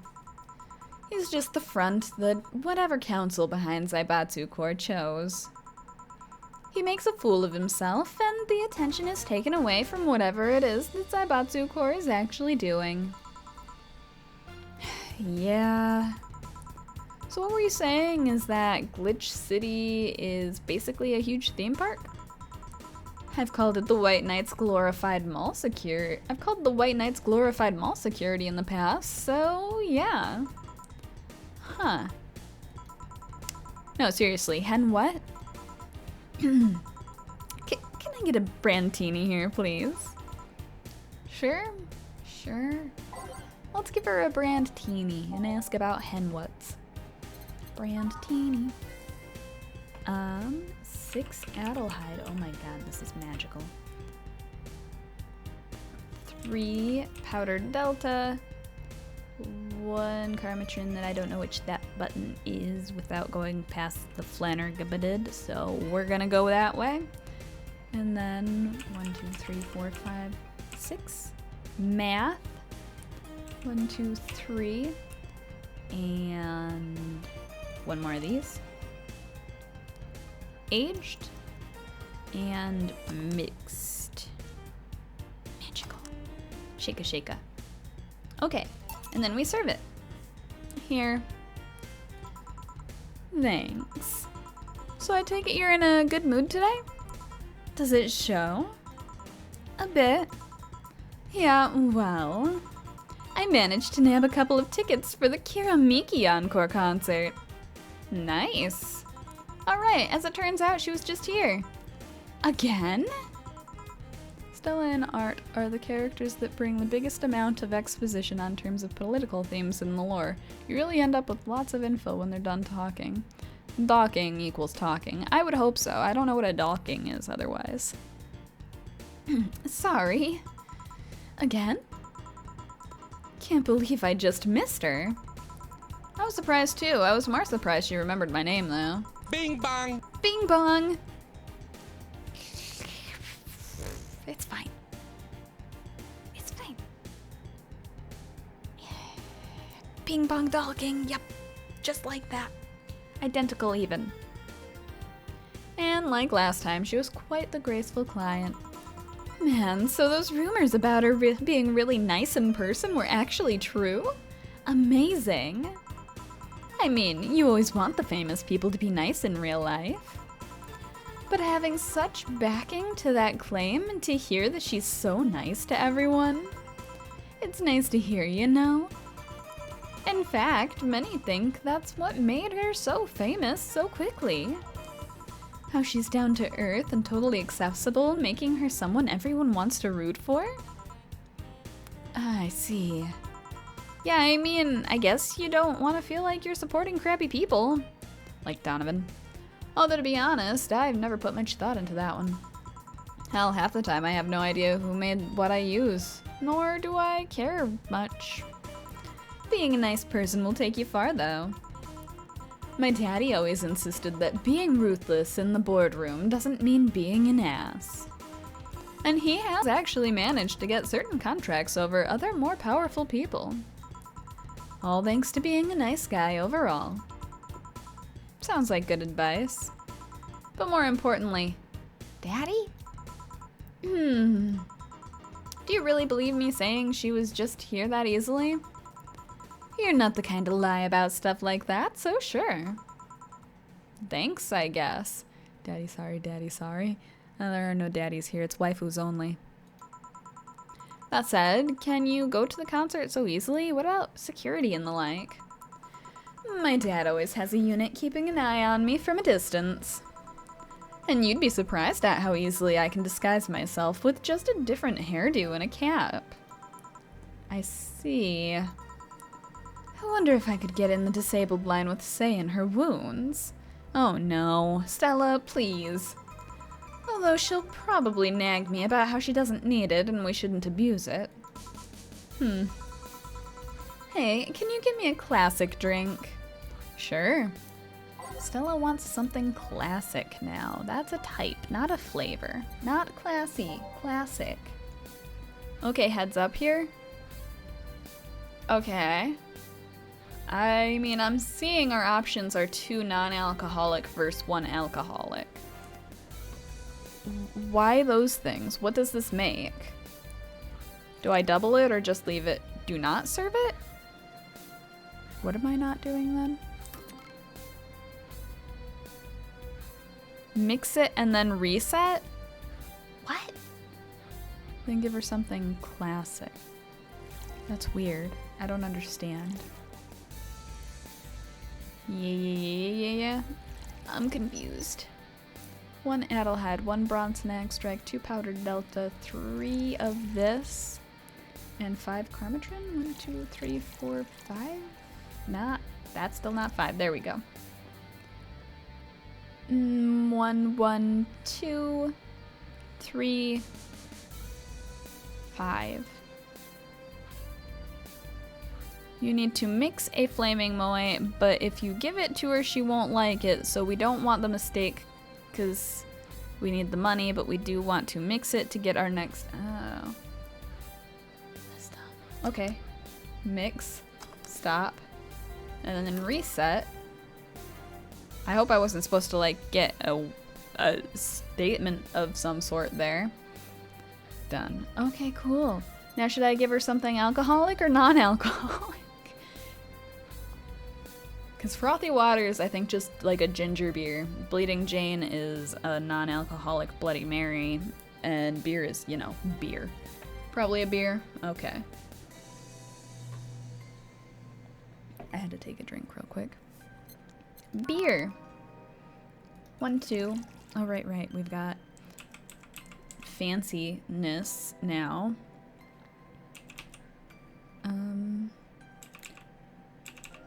He's just the front that whatever council behind Zaibatsu Corps chose. He makes a fool of himself, and the attention is taken away from whatever it is that Zaibatsu Corps is actually doing. Yeah. So what were you saying is that Glitch City is basically a huge theme park? I've called it the White Knight's glorified mall security. I've called the White Knight's glorified mall security in the past, so yeah. Huh. No, seriously, hen what? Can I get a brandtini here, please? Sure. Let's give her a brandtini and ask about hen what's. Brandtini. 6 Adelheid. Oh my god, this is magical. 3 powdered delta. 1 Karmatrin that I don't know which that button is without going past the Flannergabadid, so we're gonna go that way. And then 1, 2, 3, 4, 5, 6. Math. 1, 2, 3. And 1 more of these. Aged and mixed. Magical. Shaka. Okay, and then we serve it. Here. Thanks. So I take it you're in a good mood today? Does it show? A bit. Yeah, well, I managed to nab a couple of tickets for the Kira Miki Encore concert. Nice. Alright, as it turns out, she was just here. Again? Stella and Art are the characters that bring the biggest amount of exposition on terms of political themes in the lore. You really end up with lots of info when they're done talking. Docking equals talking. I would hope so. I don't know what a docking is otherwise. Sorry. Again? Can't believe I just missed her. I was surprised too. I was more surprised she remembered my name though. Bing bong! Bing bong! It's fine. It's fine. Ping pong docking, yep. Just like that. Identical even. And like last time, she was quite the graceful client. Man, so those rumors about her being really nice in person were actually true? Amazing. I mean, you always want the famous people to be nice in real life. But having such backing to that claim and to hear that she's so nice to everyone, it's nice to hear, you know? In fact, many think that's what made her so famous so quickly. How she's down to earth and totally accessible, making her someone everyone wants to root for? I see. Yeah, I mean, I guess you don't want to feel like you're supporting crappy people. Like Donovan. Although to be honest, I've never put much thought into that one. Hell, half the time I have no idea who made what I use, nor do I care much. Being a nice person will take you far, though. My daddy always insisted that being ruthless in the boardroom doesn't mean being an ass. And he has actually managed to get certain contracts over other more powerful people. All thanks to being a nice guy overall. Sounds like good advice. But more importantly, Daddy? Do you really believe me saying she was just here that easily? You're not the kind to lie about stuff like that, so sure. Thanks, I guess. Daddy sorry, daddy sorry. There are no daddies here, it's waifus only. That said, can you go to the concert so easily? What about security and the like? My dad always has a unit keeping an eye on me from a distance. And you'd be surprised at how easily I can disguise myself with just a different hairdo and a cap. I see. I wonder if I could get in the disabled line with Say in her wounds. Oh no, Stella, please. Although she'll probably nag me about how she doesn't need it and we shouldn't abuse it. Hey, can you give me a classic drink? Sure. Stella wants something classic now. That's a type, not a flavor. Not classy, classic. Okay, heads up here. Okay. I mean, I'm seeing our options are 2 non-alcoholic versus 1 alcoholic. Why those things? What does this make? Do I double it or just leave it? Do not serve it? What am I not doing then? Mix it and then reset? What? Then give her something classic. That's weird. I don't understand. Yeah. I'm confused. 1 Adelheid, 1 Bronson extract, 2 powdered delta, 3 of this, and 5 Carmatrin? 1, 2, 3, 4, 5? That's still not 5. There we go. 1, 1, 2, 3, 5. You need to mix a flaming moe, but if you give it to her, she won't like it, so we don't want the mistake, because we need the money, but we do want to mix it to get our next... Oh. Stop. Okay. Mix. Stop. And then reset. I hope I wasn't supposed to, like, get a statement of some sort there. Done. Okay, cool. Now should I give her something alcoholic or non-alcoholic? Because Frothy Water is, I think, just like a ginger beer. Bleeding Jane is a non-alcoholic Bloody Mary. And beer is, you know, beer. Probably a beer? Okay. I had to take a drink real quick. Beer! 1, 2. Oh, right. We've got fanciness now.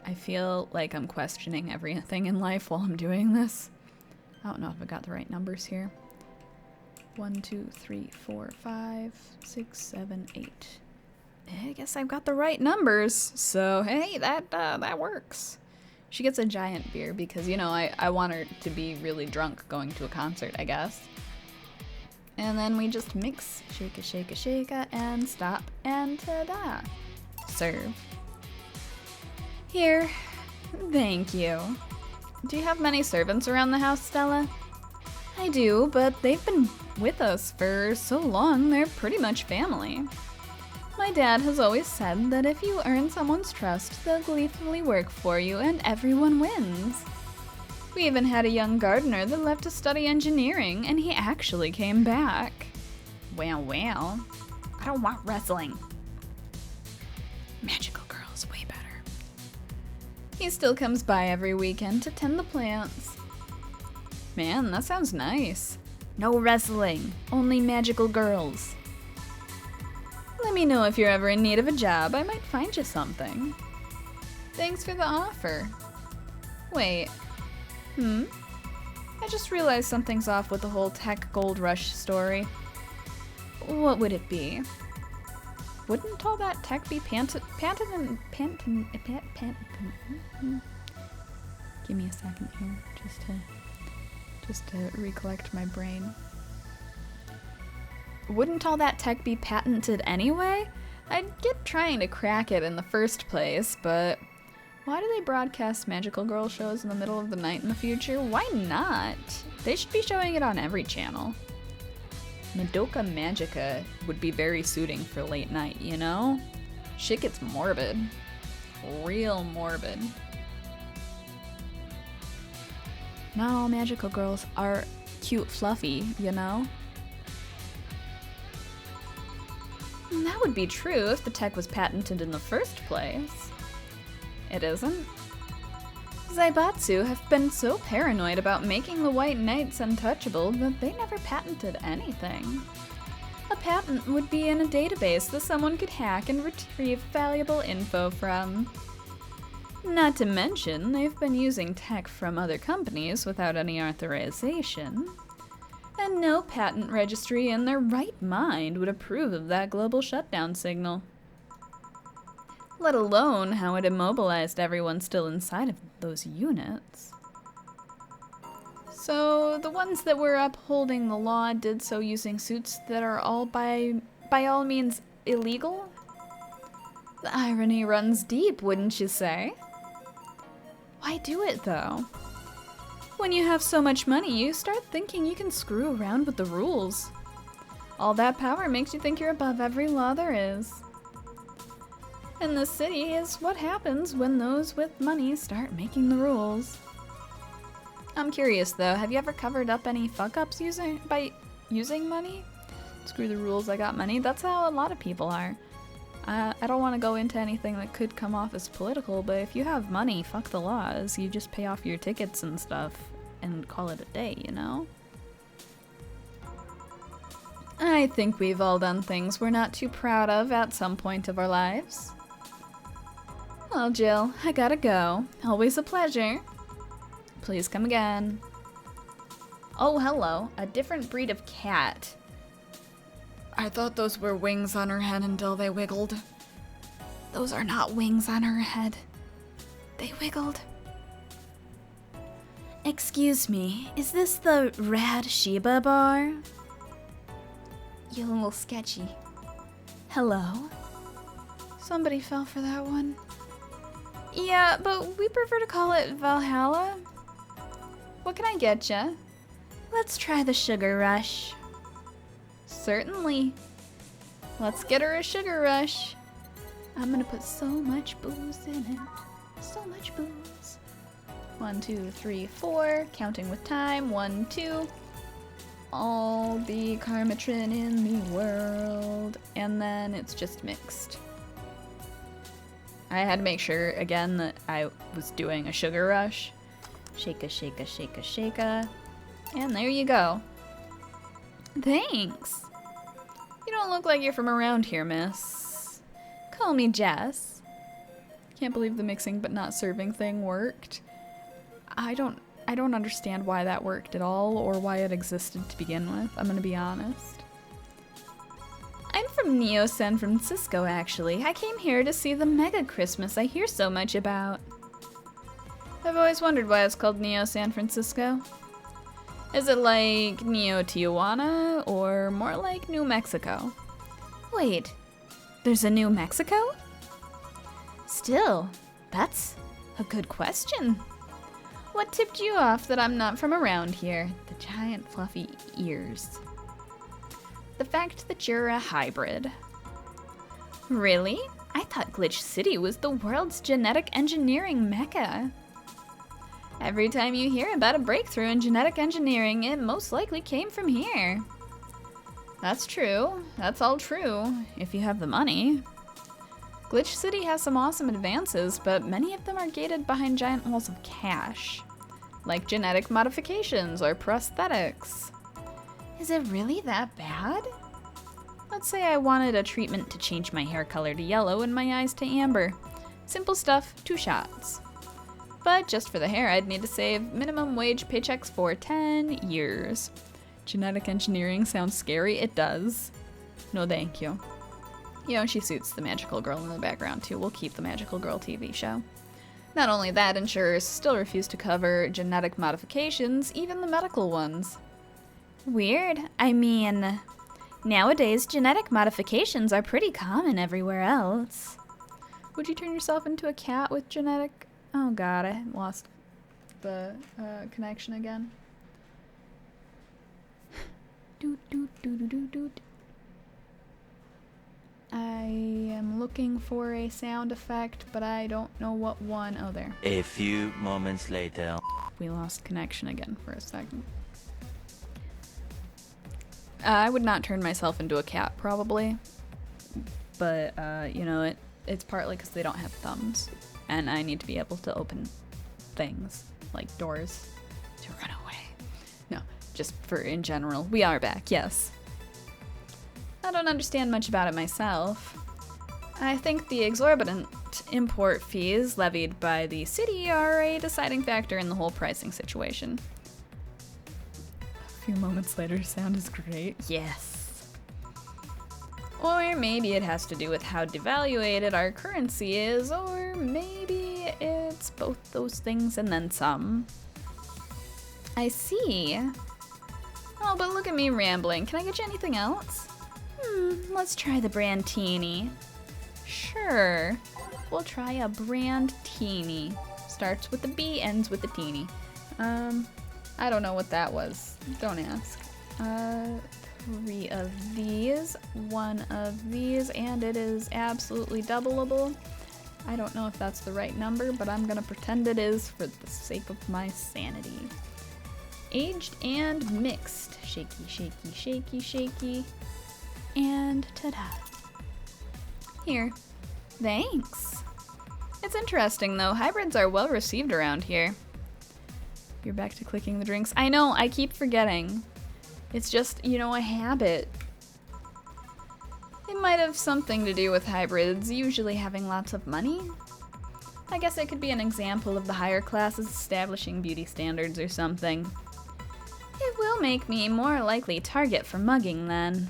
I feel like I'm questioning everything in life while I'm doing this. I don't know if I got the right numbers here. 1, 2, 3, 4, 5, 6, 7, 8. I guess I've got the right numbers. So, hey, that works. She gets a giant beer because, you know, I want her to be really drunk going to a concert, I guess. And then we just mix, shake-a, and stop, and ta-da. Serve. Here. Thank you. Do you have many servants around the house, Stella? I do, but they've been with us for so long, they're pretty much family. My dad has always said that if you earn someone's trust, they'll gleefully work for you and everyone wins. We even had a young gardener that left to study engineering, and he actually came back. Well, I don't want wrestling. Magical Girl's way better. He still comes by every weekend to tend the plants. Man, that sounds nice. No wrestling, only magical girls. Let me know if you're ever in need of a job. I might find you something. Thanks for the offer. Wait. I just realized something's off with the whole tech gold rush story. What would it be? Wouldn't all that tech be panted? Give me a second here, just to recollect my brain. Wouldn't all that tech be patented anyway? I'd get trying to crack it in the first place, but why do they broadcast magical girl shows in the middle of the night in the future? Why not? They should be showing it on every channel. Madoka Magica would be very suiting for late night, you know? Shit gets morbid. Real morbid. Not all magical girls are cute fluffy, you know? And that would be true if the tech was patented in the first place. It isn't. Zaibatsu have been so paranoid about making the White Knights untouchable that they never patented anything. A patent would be in a database that someone could hack and retrieve valuable info from. Not to mention, they've been using tech from other companies without any authorization. And no patent registry in their right mind would approve of that global shutdown signal. Let alone how it immobilized everyone still inside of those units. So the ones that were upholding the law did so using suits that are all by all means illegal? The irony runs deep, wouldn't you say? Why do it though? When you have so much money, you start thinking you can screw around with the rules. All that power makes you think you're above every law there is. And the city is what happens when those with money start making the rules. I'm curious though, have you ever covered up any fuck-ups by using money? Screw the rules, I got money. That's how a lot of people are. I don't want to go into anything that could come off as political, but if you have money, fuck the laws. You just pay off your tickets and stuff and call it a day, you know? I think we've all done things we're not too proud of at some point of our lives. Well, Jill, I gotta go. Always a pleasure. Please come again. Oh, hello. A different breed of cat. I thought those were wings on her head until they wiggled. Those are not wings on her head. They wiggled. Excuse me, is this the Rad Shiba bar? You're a little sketchy. Hello? Somebody fell for that one. Yeah, but we prefer to call it Valhalla. What can I get ya? Let's try the Sugar Rush. Certainly. Let's get her a Sugar Rush. I'm gonna put so much booze in it. So much booze. 1, 2, 3, 4. Counting with time. 1, 2. All the Karmatrin in the world. And then it's just mixed. I had to make sure again that I was doing a Sugar Rush. Shaka, shaka, shaka, shaka. And there you go. Thanks. You don't look like you're from around here, miss. Call me Jess. Can't believe the mixing but not serving thing worked. I don't understand why that worked at all or why it existed to begin with. I'm gonna be honest. I'm from Neo San Francisco, actually. I came here to see the mega Christmas I hear so much about. I've always wondered why it's called Neo San Francisco. Is it like Neo Tijuana or more like New Mexico? Wait, there's a New Mexico? Still, that's a good question. What tipped you off that I'm not from around here? The giant fluffy ears. The fact that you're a hybrid. Really? I thought Glitch City was the world's genetic engineering mecca. Every time you hear about a breakthrough in genetic engineering, it most likely came from here. That's true. That's all true, if you have the money. Glitch City has some awesome advances, but many of them are gated behind giant walls of cash, like genetic modifications or prosthetics. Is it really that bad? Let's say I wanted a treatment to change my hair color to yellow and my eyes to amber. Simple stuff, 2 shots. But just for the hair, I'd need to save minimum wage paychecks for 10 years. Genetic engineering sounds scary. It does. No thank you. You know, she suits the magical girl in the background too. We'll keep the magical girl TV show. Not only that, insurers still refuse to cover genetic modifications, even the medical ones. Weird. I mean, nowadays genetic modifications are pretty common everywhere else. Would you turn yourself into a cat with genetic... Oh god, I lost the connection again. Doot doot doot doot doot. I am looking for a sound effect, but I don't know what one. Oh, there. A few moments later. We lost connection again for a second. I would not turn myself into a cat, probably. But, you know, it's partly because they don't have thumbs. And I need to be able to open things, like doors, to run away. No, just for in general. We are back, yes. I don't understand much about it myself. I think the exorbitant import fees levied by the city are a deciding factor in the whole pricing situation. A few moments later, sound is great. Yes. Or maybe it has to do with how devaluated our currency is, or maybe it's both those things and then some. I see. Oh, but look at me rambling. Can I get you anything else? Let's try the Brandtini. Sure. We'll try a Brandtini. Starts with a B, ends with a teeny. I don't know what that was. Don't ask. 3 of these, 1 of these, and it is absolutely doubleable. I don't know if that's the right number, but I'm gonna pretend it is for the sake of my sanity. Aged and mixed. Shaky, shaky, shaky, shaky. And ta-da. Here. Thanks. It's interesting though, hybrids are well received around here. You're back to clicking the drinks. I know, I keep forgetting. It's just, you know, a habit. It might have something to do with hybrids usually having lots of money. I guess it could be an example of the higher classes establishing beauty standards or something. It will make me more likely target for mugging then.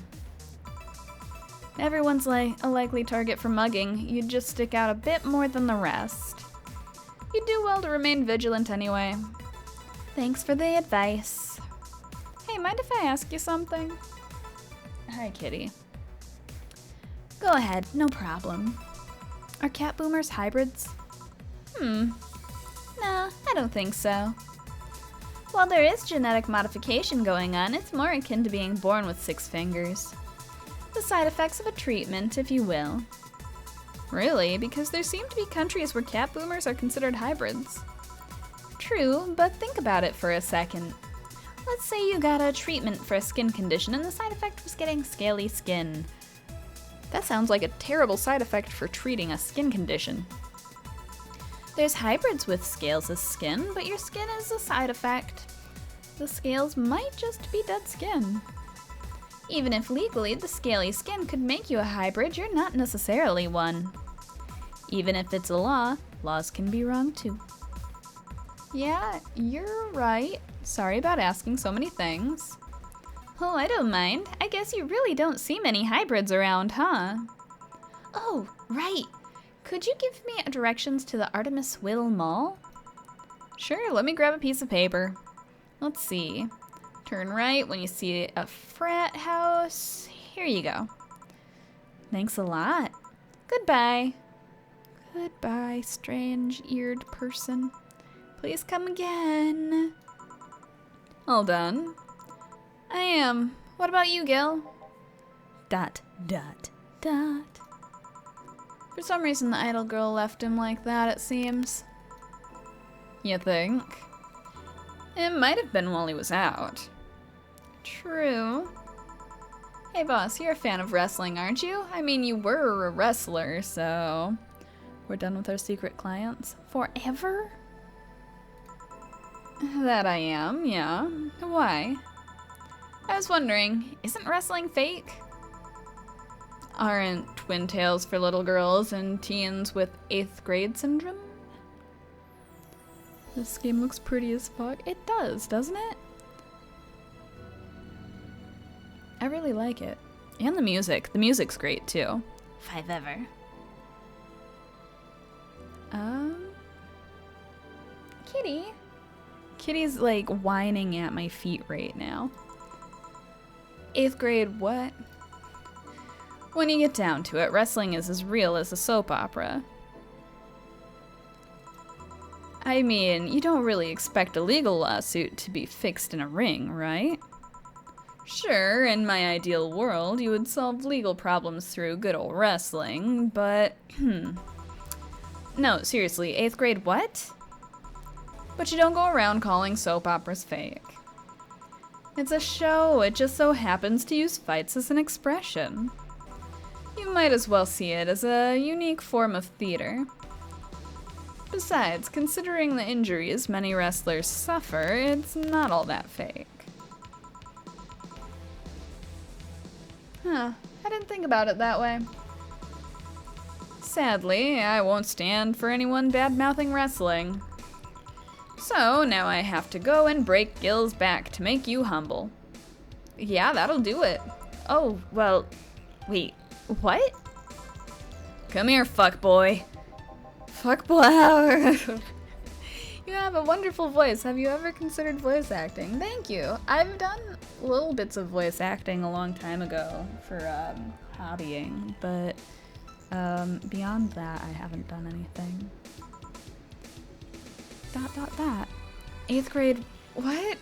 Everyone's like a likely target for mugging. You'd just stick out a bit more than the rest. You'd do well to remain vigilant anyway. Thanks for the advice. Hey, mind if I ask you something? Hi, kitty. Go ahead, no problem. Are cat boomers hybrids? Nah, I don't think so. While there is genetic modification going on, it's more akin to being born with 6 fingers. The side effects of a treatment, if you will. Really? Because there seem to be countries where cat boomers are considered hybrids. True, but think about it for a second. Let's say you got a treatment for a skin condition and the side effect was getting scaly skin. That sounds like a terrible side effect for treating a skin condition. There's hybrids with scales as skin, but your skin is a side effect. The scales might just be dead skin. Even if legally the scaly skin could make you a hybrid, you're not necessarily one. Even if it's a law, laws can be wrong too. Yeah, you're right. Sorry about asking so many things. Oh, I don't mind. I guess you really don't see many hybrids around, huh? Oh, right. Could you give me directions to the Artemis Will Mall? Sure, let me grab a piece of paper. Let's see. Turn right when you see a frat house. Here you go. Thanks a lot. Goodbye. Goodbye, strange-eared person. Please come again. All done. I am. What about you, Gil? ... For some reason, the idol girl left him like that, it seems. You think? It might have been while he was out. True. Hey boss, you're a fan of wrestling, aren't you? I mean, you were a wrestler, so... We're done with our secret clients? Forever? That I am, yeah. Why? I was wondering, isn't wrestling fake? Aren't twin tails for little girls and teens with 8th grade syndrome? This game looks pretty as fuck. It does, doesn't it? I really like it. And the music. The music's great too. If I've ever. Kitty? Kitty's like whining at my feet right now. 8th grade what? When you get down to it, wrestling is as real as a soap opera. I mean, you don't really expect a legal lawsuit to be fixed in a ring, right? Sure, in my ideal world, you would solve legal problems through good old wrestling, but... No, seriously, 8th grade what? But you don't go around calling soap operas fake. It's a show, it just so happens to use fights as an expression. You might as well see it as a unique form of theater. Besides, considering the injuries many wrestlers suffer, it's not all that fake. Huh, I didn't think about it that way. Sadly, I won't stand for anyone bad-mouthing wrestling. So, now I have to go and break Gil's back to make you humble. Yeah, that'll do it. Oh, well, wait, what? Come here, fuckboy. Fuckboy. You have a wonderful voice. Have you ever considered voice acting? Thank you. I've done little bits of voice acting a long time ago for hobbying, but beyond that, I haven't done anything. ... 8th grade, what?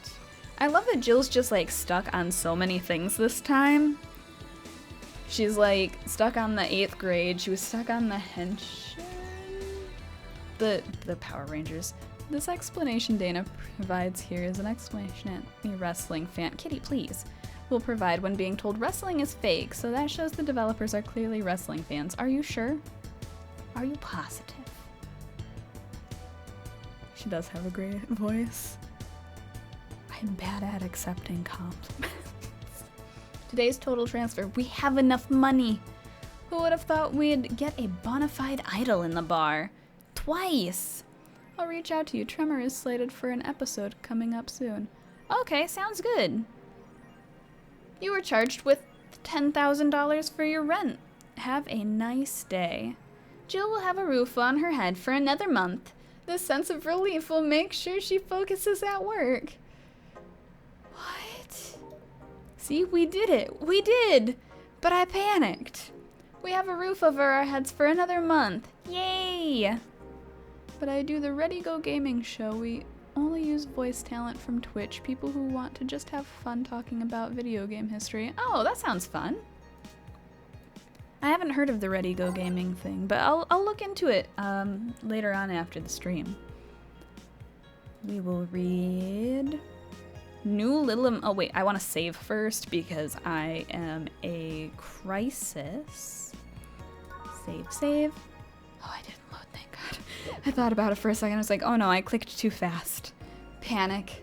I love that Jill's just like stuck on so many things this time. She's like stuck on the 8th grade, she was stuck on the henshin, the Power Rangers. This explanation Dana provides here is an explanation any wrestling fan, Kitty please, will provide when being told wrestling is fake, so that shows the developers are clearly wrestling fans. Are you sure? Are you positive? She does have a great voice. I'm bad at accepting compliments. Today's total transfer. We have enough money. Who would have thought we'd get a bona fide idol in the bar? Twice. I'll reach out to you. Tremor is slated for an episode coming up soon. Okay, sounds good. You were charged with $10,000 for your rent. Have a nice day. Jill will have a roof on her head for another month. This sense of relief will make sure she focuses at work. What? See, we did it. We did! But I panicked. We have a roof over our heads for another month. Yay! But I do the Ready Go Gaming show. We only use voice talent from Twitch, people who want to just have fun talking about video game history. Oh, that sounds fun. I haven't heard of the Ready Go Gaming thing, but I'll look into it later on after the stream. We will read New Little... Oh wait, I want to save first because I am a crisis. Save. Oh, I didn't load, thank God. I thought about it for a second. I was like, oh no, I clicked too fast. Panic.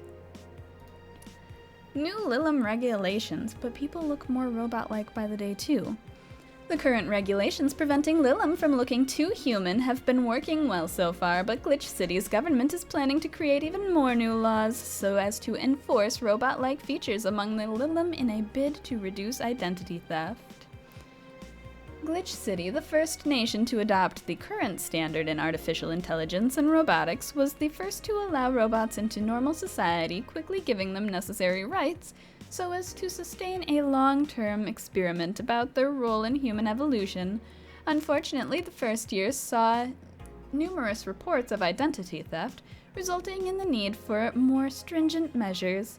New Lilim regulations, but people look more robot-like by the day too. The current regulations preventing Lilim from looking too human have been working well so far, but Glitch City's government is planning to create even more new laws so as to enforce robot-like features among the Lilim in a bid to reduce identity theft. Glitch City, the first nation to adopt the current standard in artificial intelligence and robotics, was the first to allow robots into normal society, quickly giving them necessary rights so as to sustain a long-term experiment about their role in human evolution. Unfortunately, the first year saw numerous reports of identity theft, resulting in the need for more stringent measures.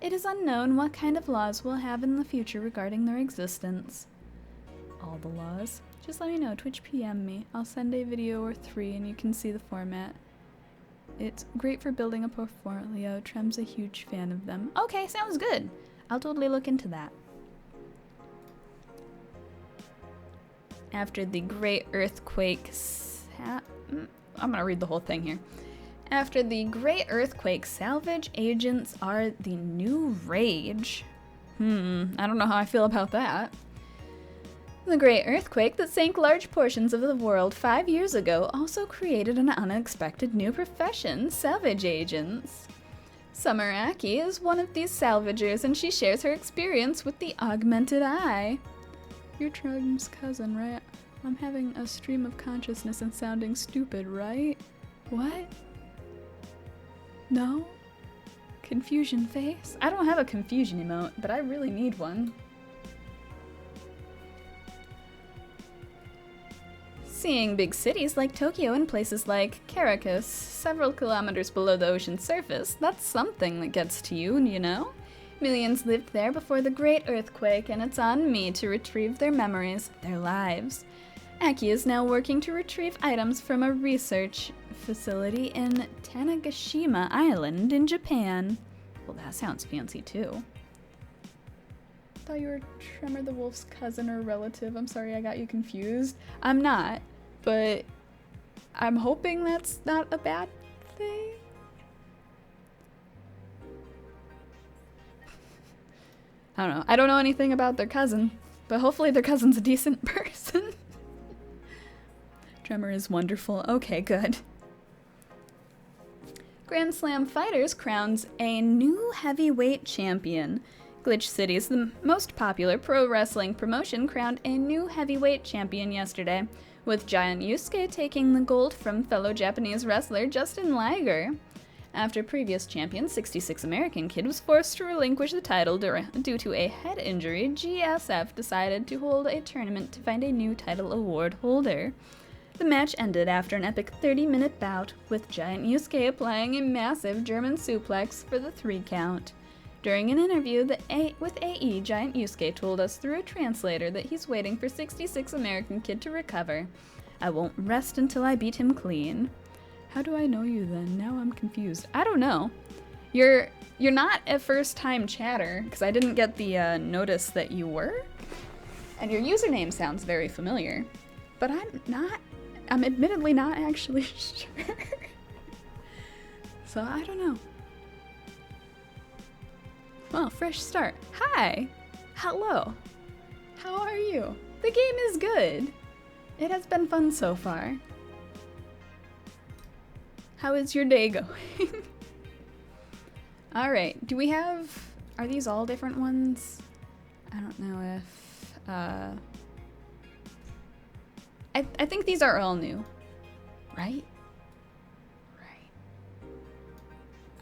It is unknown what kind of laws we'll have in the future regarding their existence. All the laws. Just let me know, Twitch PM me. I'll send a video or 3 and you can see the format. It's great for building a portfolio. Trem's a huge fan of them. Okay, sounds good. I'll totally look into that. After the great earthquake I'm gonna read the whole thing here. After the great earthquake, salvage agents are the new rage. I don't know how I feel about that. The great earthquake that sank large portions of the world 5 years ago also created an unexpected new profession, salvage agents. Summer Aki is one of these salvagers, and she shares her experience with the augmented eye. You're Trum's cousin, right? I'm having a stream of consciousness and sounding stupid, right? What? No? Confusion face? I don't have a confusion emote, but I really need one. Seeing big cities like Tokyo and places like Caracas, several kilometers below the ocean's surface, that's something that gets to you, you know? Millions lived there before the great earthquake, and it's on me to retrieve their memories, their lives. Aki is now working to retrieve items from a research facility in Tanegashima Island in Japan. Well, that sounds fancy too. Thought you were Tremor the Wolf's cousin or relative. I'm sorry I got you confused. I'm not, but I'm hoping that's not a bad thing. I don't know. I don't know anything about their cousin, but hopefully their cousin's a decent person. Tremor is wonderful. Okay, good. Grand Slam Fighters crowns a new heavyweight champion. Glitch City's the most popular pro wrestling promotion crowned a new heavyweight champion yesterday, with Giant Yusuke taking the gold from fellow Japanese wrestler Justin Liger. After previous champion 66 American Kid was forced to relinquish the title due to a head injury, GSF decided to hold a tournament to find a new title award holder. The match ended after an epic 30-minute bout, with Giant Yusuke applying a massive German suplex for the 3 count. During an interview with AE, Giant Yusuke told us through a translator that he's waiting for 66 American Kid to recover. I won't rest until I beat him clean. How do I know you then? Now I'm confused. I don't know. You're not a first-time chatter, because I didn't get the notice that you were. And your username sounds very familiar. But I'm admittedly not actually sure. So I don't know. Well, fresh start. Hi! Hello! How are you? The game is good. It has been fun so far. How is your day going? Alright, do we have... Are these all different ones? I don't know if... I think these are all new. Right?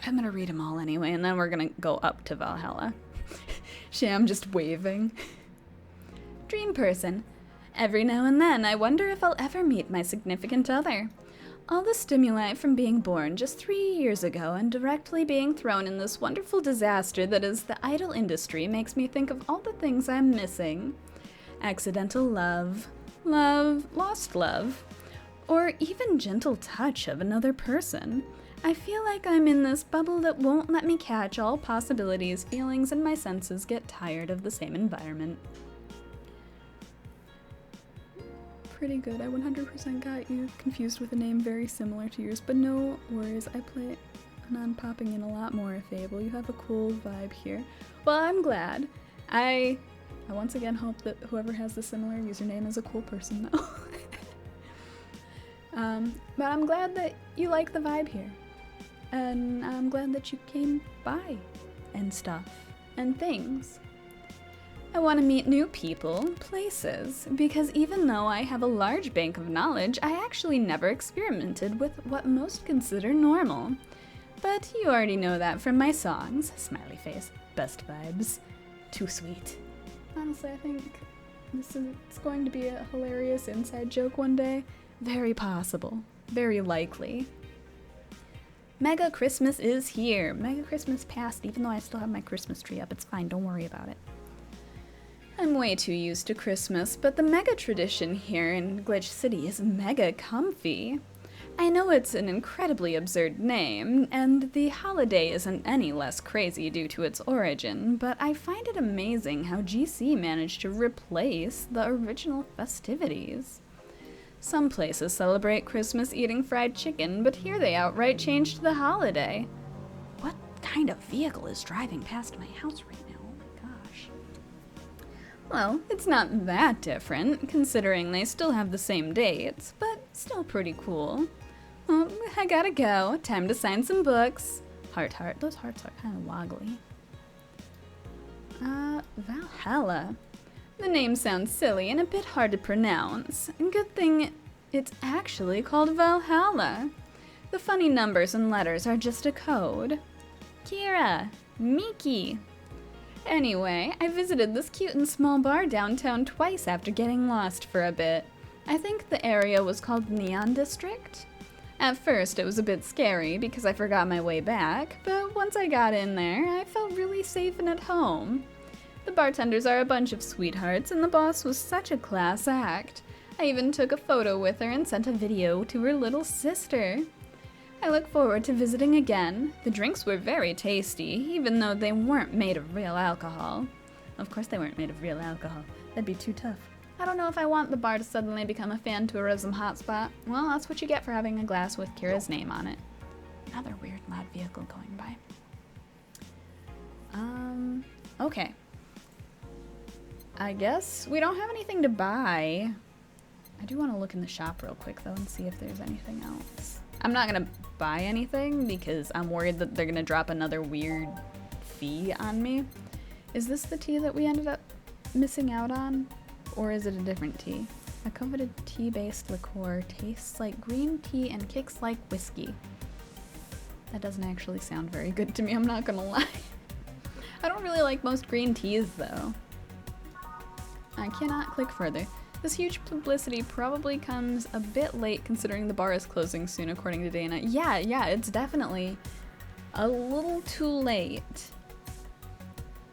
I'm gonna read them all anyway, and then we're gonna go up to Valhalla. Sham just waving. Dream person. Every now and then, I wonder if I'll ever meet my significant other. All the stimuli from being born just 3 years ago and directly being thrown in this wonderful disaster that is the idol industry makes me think of all the things I'm missing. Accidental love, lost love, or even gentle touch of another person. I feel like I'm in this bubble that won't let me catch all possibilities, feelings, and my senses get tired of the same environment. Pretty good. I 100% got you confused with a name very similar to yours, but no worries. I plan on popping in a lot more if able. You have a cool vibe here. Well, I'm glad. I once again hope that whoever has the similar username is a cool person, though. But I'm glad that you like the vibe here. And I'm glad that you came by and stuff and things. I want to meet new people, places, because even though I have a large bank of knowledge, I actually never experimented with what most consider normal. But you already know that from my songs. Smiley face. Best vibes. Too sweet. Honestly, I think this is going to be a hilarious inside joke one day. Very possible. Very likely. Mega Christmas is here. Mega Christmas passed, even though I still have my Christmas tree up. It's fine, don't worry about it. I'm way too used to Christmas, but the mega tradition here in Glitch City is mega comfy. I know it's an incredibly absurd name, and the holiday isn't any less crazy due to its origin, but I find it amazing how GC managed to replace the original festivities. Some places celebrate Christmas eating fried chicken, but here they outright changed the holiday. What kind of vehicle is driving past my house right now? Oh my gosh. Well, it's not that different, considering they still have the same dates, but still pretty cool. Well, I gotta go. Time to sign some books. Heart. Those hearts are kind of woggly. Valhalla. The name sounds silly and a bit hard to pronounce. Good thing it's actually called Valhalla. The funny numbers and letters are just a code. Kira, Miki. Anyway, I visited this cute and small bar downtown twice after getting lost for a bit. I think the area was called Neon District. At first, it was a bit scary because I forgot my way back, but once I got in there, I felt really safe and at home. The bartenders are a bunch of sweethearts, and the boss was such a class act. I even took a photo with her and sent a video to her little sister. I look forward to visiting again. The drinks were very tasty, even though they weren't made of real alcohol. Of course they weren't made of real alcohol. That'd be too tough. I don't know if I want the bar to suddenly become a fan tourism hotspot. Well, that's what you get for having a glass with Kira's name on it. Another weird loud vehicle going by. Okay. I guess we don't have anything to buy. I do want to look in the shop real quick though and see if there's anything else. I'm not gonna buy anything because I'm worried that they're gonna drop another weird fee on me. Is this the tea that we ended up missing out on? Or is it a different tea? A coveted tea-based liqueur tastes like green tea and kicks like whiskey. That doesn't actually sound very good to me, I'm not gonna lie. I don't really like most green teas though. I cannot click further. This huge publicity probably comes a bit late considering the bar is closing soon according to Dana. Yeah, it's definitely a little too late.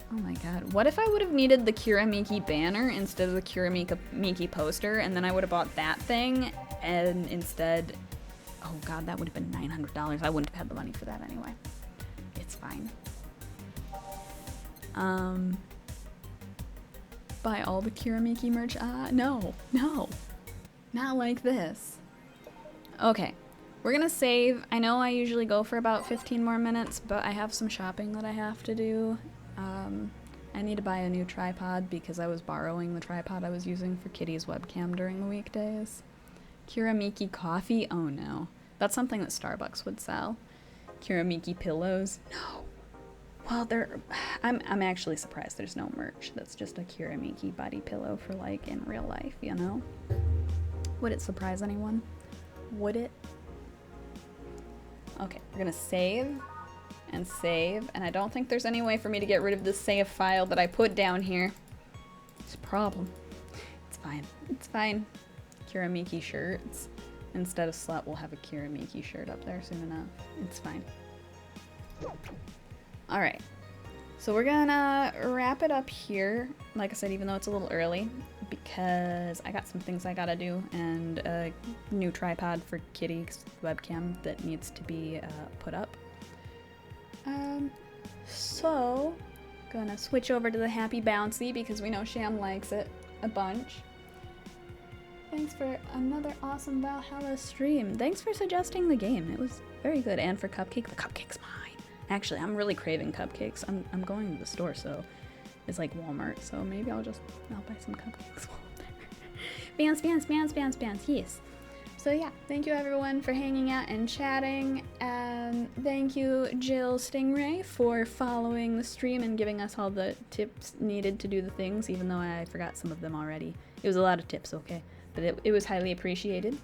Oh my god. What if I would have needed the Kira Miki banner instead of the Kira Miki poster, and then I would have bought that thing, and instead... Oh god, that would have been $900. I wouldn't have had the money for that anyway. It's fine. Buy all the Kira Miki merch? No. Not like this. Okay. We're gonna save. I know I usually go for about 15 more minutes, but I have some shopping that I have to do. I need to buy a new tripod because I was borrowing the tripod I was using for Kitty's webcam during the weekdays. Kira Miki coffee? Oh no. That's something that Starbucks would sell. Kira Miki pillows? No. Well, I'm actually surprised there's no merch. That's just a Kira Miki body pillow for like in real life, you know? Would it surprise anyone? Would it? Okay, we're gonna save. And I don't think there's any way for me to get rid of this save file that I put down here. It's a problem. It's fine. Kira Miki shirts. Instead of slut, we'll have a Kira Miki shirt up there soon enough. It's fine. Alright. So we're gonna wrap it up here. Like I said, even though it's a little early, because I got some things I gotta do, and a new tripod for Kitty's webcam that needs to be put up. So, gonna switch over to the Happy Bouncy because we know Sham likes it a bunch. Thanks for another awesome Valhalla stream. Thanks for suggesting the game. It was very good. And for Cupcake, the Cupcake's mine. Actually, I'm really craving cupcakes. I'm going to the store, so it's like Walmart, so maybe I'll buy some cupcakes while I'm there. Bounce, yes. So yeah, thank you everyone for hanging out and chatting, and thank you Jill Stingray for following the stream and giving us all the tips needed to do the things, even though I forgot some of them already. It was a lot of tips, okay, but it was highly appreciated.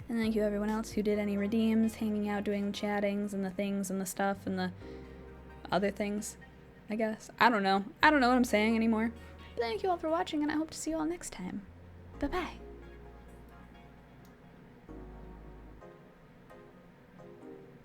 And thank you everyone else who did any redeems, hanging out, doing the chattings and the things and the stuff and the other things, I guess. I don't know what I'm saying anymore. But thank you all for watching, and I hope to see you all next time. Bye-bye.